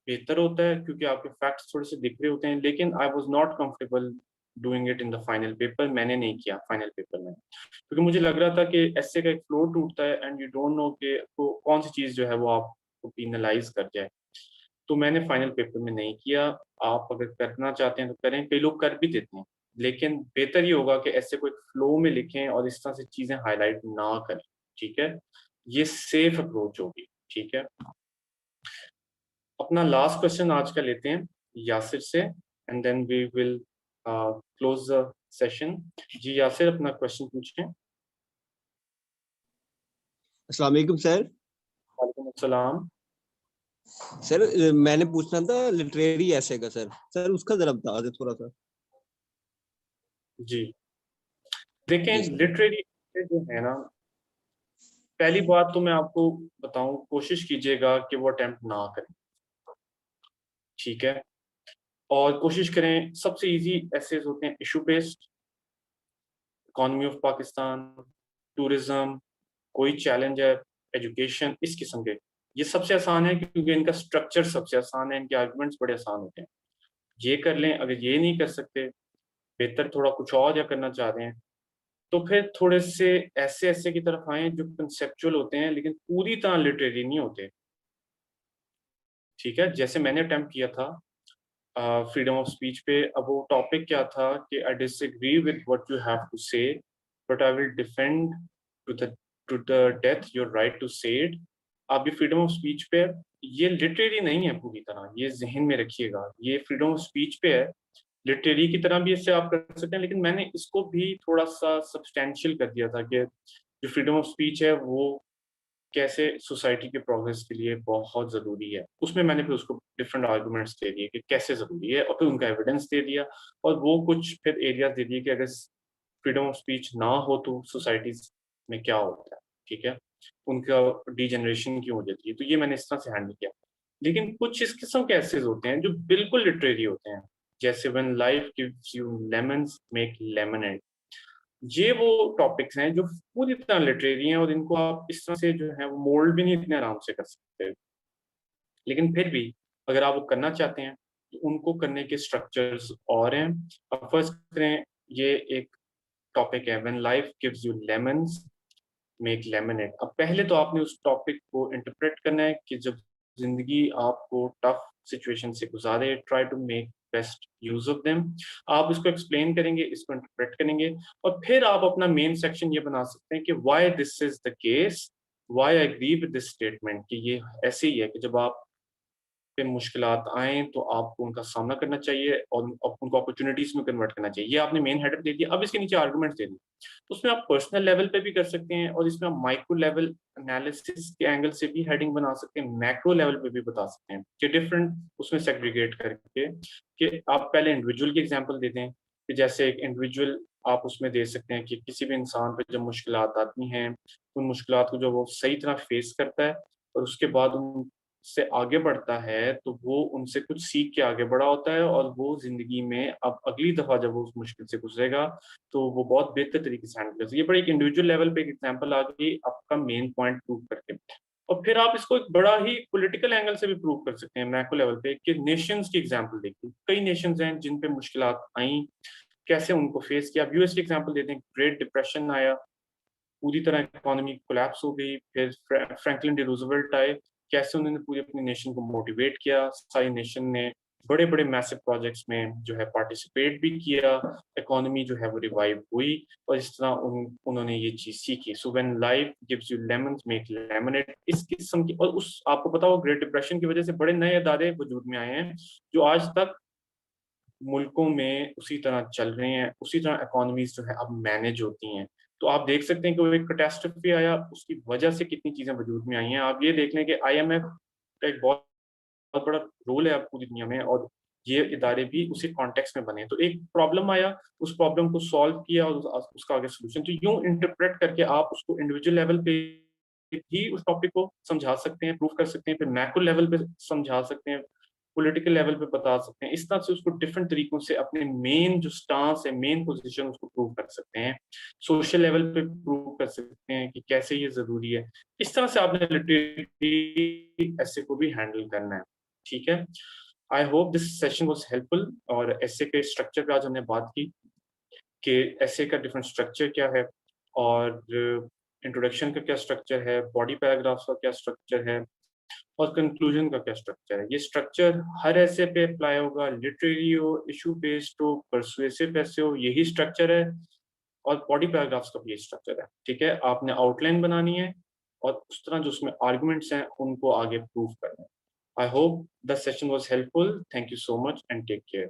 बेहतर होता है क्योंकि आपके फैक्ट्स थोड़े से दिख रहे होते हैं, लेकिन I was not comfortable doing it in the final paper. मैंने नहीं किया फाइनल पेपर में, क्योंकि मुझे लग रहा था कि ऐसे का एक फ्लो टूटता है एंड यू डोंट नो कि कौन सी चीज़ जो है वो आपको पिनलाइज कर जाए। तो मैंने फाइनल पेपर में नहीं किया। आप अगर करना चाहते हैं तो करें, कई लोग कर भी देते हैं, लेकिन बेहतर ये होगा कि ऐसे कोई फ्लो में लिखें और इस तरह से चीज़ें हाईलाइट ना करें। ठीक है, ये सेफ अप्रोच होगी। ठीक है, अपना लास्ट क्वेश्चन आज का लेते हैं यासिर से, and then we will close the session. जी यासिर, अपना क्वेश्चन पूछें। अस्सलाम वालेकुम सर। वालेकुम अस्सलाम। सर मैंने पूछना था लिटरेरी ऐसे का सर उसका जरा बता दे थोड़ा सा। जी देखें, लिटरेरी जो है ना, पहली बात तो मैं आपको बताऊं, कोशिश कीजिएगा कि वो अटेम्प्ट ना करें। ठीक है, और कोशिश करें, सबसे इजी ऐसे होते हैं issue based, economy of Pakistan, tourism, कोई चैलेंज है, एजुकेशन, इस किस्म के। ये सबसे आसान है क्योंकि इनका स्ट्रक्चर सबसे आसान है, इनके आर्गुमेंट्स बड़े आसान होते हैं। ये कर लें। अगर ये नहीं कर सकते, बेहतर थोड़ा कुछ और या करना चाह रहे हैं, तो फिर थोड़े से ऐसे ऐसे की तरफ आए जो कंसेप्चुअल होते हैं लेकिन पूरी तरह लिटरेरी नहीं होते। ठीक है, जैसे मैंने अटेम्प्ट किया था फ्रीडम ऑफ स्पीच पे। अब वो टॉपिक क्या था कि I disagree with what you have to say, but I will defend to the death your right to say it. अब ये फ्रीडम ऑफ स्पीच पे है, ये लिटरेरी नहीं है पूरी तरह, ये जहन में रखिएगा। ये फ्रीडम ऑफ स्पीच पे है, लिटरेरी की तरह भी इससे आप कर सकते हैं, लेकिन मैंने इसको भी थोड़ा सा सब्सटैंशियल कर दिया था कि जो फ्रीडम ऑफ स्पीच है वो कैसे सोसाइटी के प्रोग्रेस के लिए बहुत ज़रूरी है। उसमें मैंने फिर उसको डिफरेंट आर्गूमेंट्स दे दिए कि कैसे ज़रूरी है, और फिर उनका एविडेंस दे दिया, और वो कुछ फिर एरियाज दे दिए कि अगर फ्रीडम ऑफ स्पीच ना हो तो सोसाइटीज में क्या होता है। ठीक है, उनका डीजनरेशन क्यों हो जाती है। तो ये मैंने इस तरह से हैंडल किया। लेकिन कुछ इस किस्म के ऐसे होते हैं जो बिल्कुल लिटरेरी होते हैं, जैसे when life gives you lemons make lemonade. ये वो टॉपिक्स हैं जो पूरी तरह लिटरेरी हैं, और इनको आप इस तरह से जो है वो मोल्ड भी नहीं इतने आराम से कर सकते। लेकिन फिर भी अगर आप वो करना चाहते हैं तो उनको करने के स्ट्रक्चर्स और हैं। अब फर्स्ट करें, ये एक टॉपिक है when life gives you lemons make lemonade. अब पहले तो आपने उस टॉपिक को इंटरप्रेट करना है कि जब जिंदगी आपको टफ सिचुएशन से गुजारे, try to make best use of them. आप इसको एक्सप्लेन करेंगे, इसको इंटरप्रेट करेंगे, और फिर आप अपना मेन सेक्शन ये बना सकते हैं कि why this is the case, why I agree with this statement, कि ये ऐसे ही है कि जब आप पे मुश्किलात आए तो आपको उनका सामना करना चाहिए और उनको अपॉर्चुनिटीज में कन्वर्ट करना चाहिए। ये आपने मेन हेडर दे दिया, अब इसके नीचे आर्गुमेंट्स दे दिए। तो उसमें आप पर्सनल लेवल पे भी कर सकते हैं और इसमें आप माइक्रो लेवल एनालिसिस के एंगल से भी हेडिंग बना सकते हैं, मैक्रो लेवल पे भी बता सकते हैं कि डिफरेंट उसमें सेग्रीगेट करके कि आप पहले इंडिविजुअल की एग्जांपल देते हैं कि जैसे एक इंडिविजुअल आप उसमें दे सकते हैं कि किसी भी इंसान पे जब मुश्किलात आती हैं, उन मुश्किलात को जब वो सही तरह फेस करता है और उसके बाद उनसे आगे बढ़ता है, तो वो उनसे कुछ सीख के आगे बढ़ा होता है और वो ज़िंदगी में अब अगली दफ़ा जब वो उस मुश्किल से गुज़रेगा, तो वो बहुत बेहतर तरीके से हैंडल कर सके। ये बड़ा एक इंडिविजुअल लेवल पे एक एग्ज़ाम्पल आ गई आपका मेन पॉइंट प्रूव करके। और फिर आप इसको एक बड़ा ही पॉलिटिकल एंगल से भी प्रूव कर सकते हैं मैक्रो लेवल पे कि नेशंस की एग्ज़ाम्पल देखिए। कई नेशंस हैं जिन पे मुश्किलात आईं, कैसे उनको फेस किया। अब यूएस की एग्ज़ाम्पल देते हैं, ग्रेट डिप्रेशन आया, पूरी तरह इकोनॉमी कोलैप्स हो गई, फिर फ्रैंकलिन डी रूजवेल्ट आए, कैसे उन्होंने पूरी अपनी नेशन को मोटिवेट किया, सारी नेशन ने बड़े-बड़े मैसिव प्रोजेक्ट्स में जो है पार्टिसिपेट भी किया, इकोनॉमी जो है वो रिवाइव हुई और इस तरह उन्होंने ये चीज़ सीखी। So when life gives you lemons make lemonade, इस किस्म की। और उस आपको पता हो ग्रेट डिप्रेशन की वजह से बड़े नए अदारे वजूद में आए हैं, जो आज तक मुल्कों में उसी तरह चल रहे हैं, उसी तरह इकोनॉमीज़ जो है अब मैनेज होती हैं। तो आप देख सकते हैं कि वो एक कैटास्ट्रॉफी आया, उसकी वजह से कितनी चीज़ें वजूद में आई हैं। आप ये देख लें कि आईएमएफ का एक बहुत बहुत बड़ा रोल है अब पूरी दुनिया में और ये इदारे भी उसी कॉन्टेक्स्ट में बने हैं। तो एक प्रॉब्लम आया, उस प्रॉब्लम को सॉल्व किया और उसका आगे सॉल्यूशन। तो यूँ इंटरप्रेट करके आप उसको इंडिविजुअल लेवल पे भी उस टॉपिक को समझा सकते हैं, प्रूव कर सकते हैं, फिर मैक्रो लेवल पे समझा सकते हैं, पॉलिटिकल लेवल पे बता सकते हैं। इस तरह से उसको डिफरेंट तरीकों से अपने मेन जो स्टांस है, मेन पोज़ीशन उसको प्रूव कर सकते हैं। सोशल लेवल पे प्रूव कर सकते हैं कि कैसे ये ज़रूरी है। इस तरह से आपने लिटरेरी एसे को भी हैंडल करना है। ठीक है? I hope this session was helpful. और एसे के स्ट्रक्चर पे आज हमने बात की कि एसे का डिफरेंट स्ट्रक्चर क्या है और इंट्रोडक्शन का क्या स्ट्रक्चर है, बॉडी पैराग्राफ्स का क्या स्ट्रक्चर है और कंक्लूजन का क्या स्ट्रक्चर है। ये स्ट्रक्चर हर ऐसे पे अप्लाई होगा, लिटरेरी हो, इशू बेस्ड हो, परसुएसिव ऐसे हो, यही स्ट्रक्चर है और बॉडी पैराग्राफ्स का भी यही स्ट्रक्चर है। ठीक है? आपने आउटलाइन बनानी है और उस तरह जो उसमें आर्गुमेंट्स हैं उनको आगे प्रूव करना है। I hope the session was helpful. Thank you so much and take care.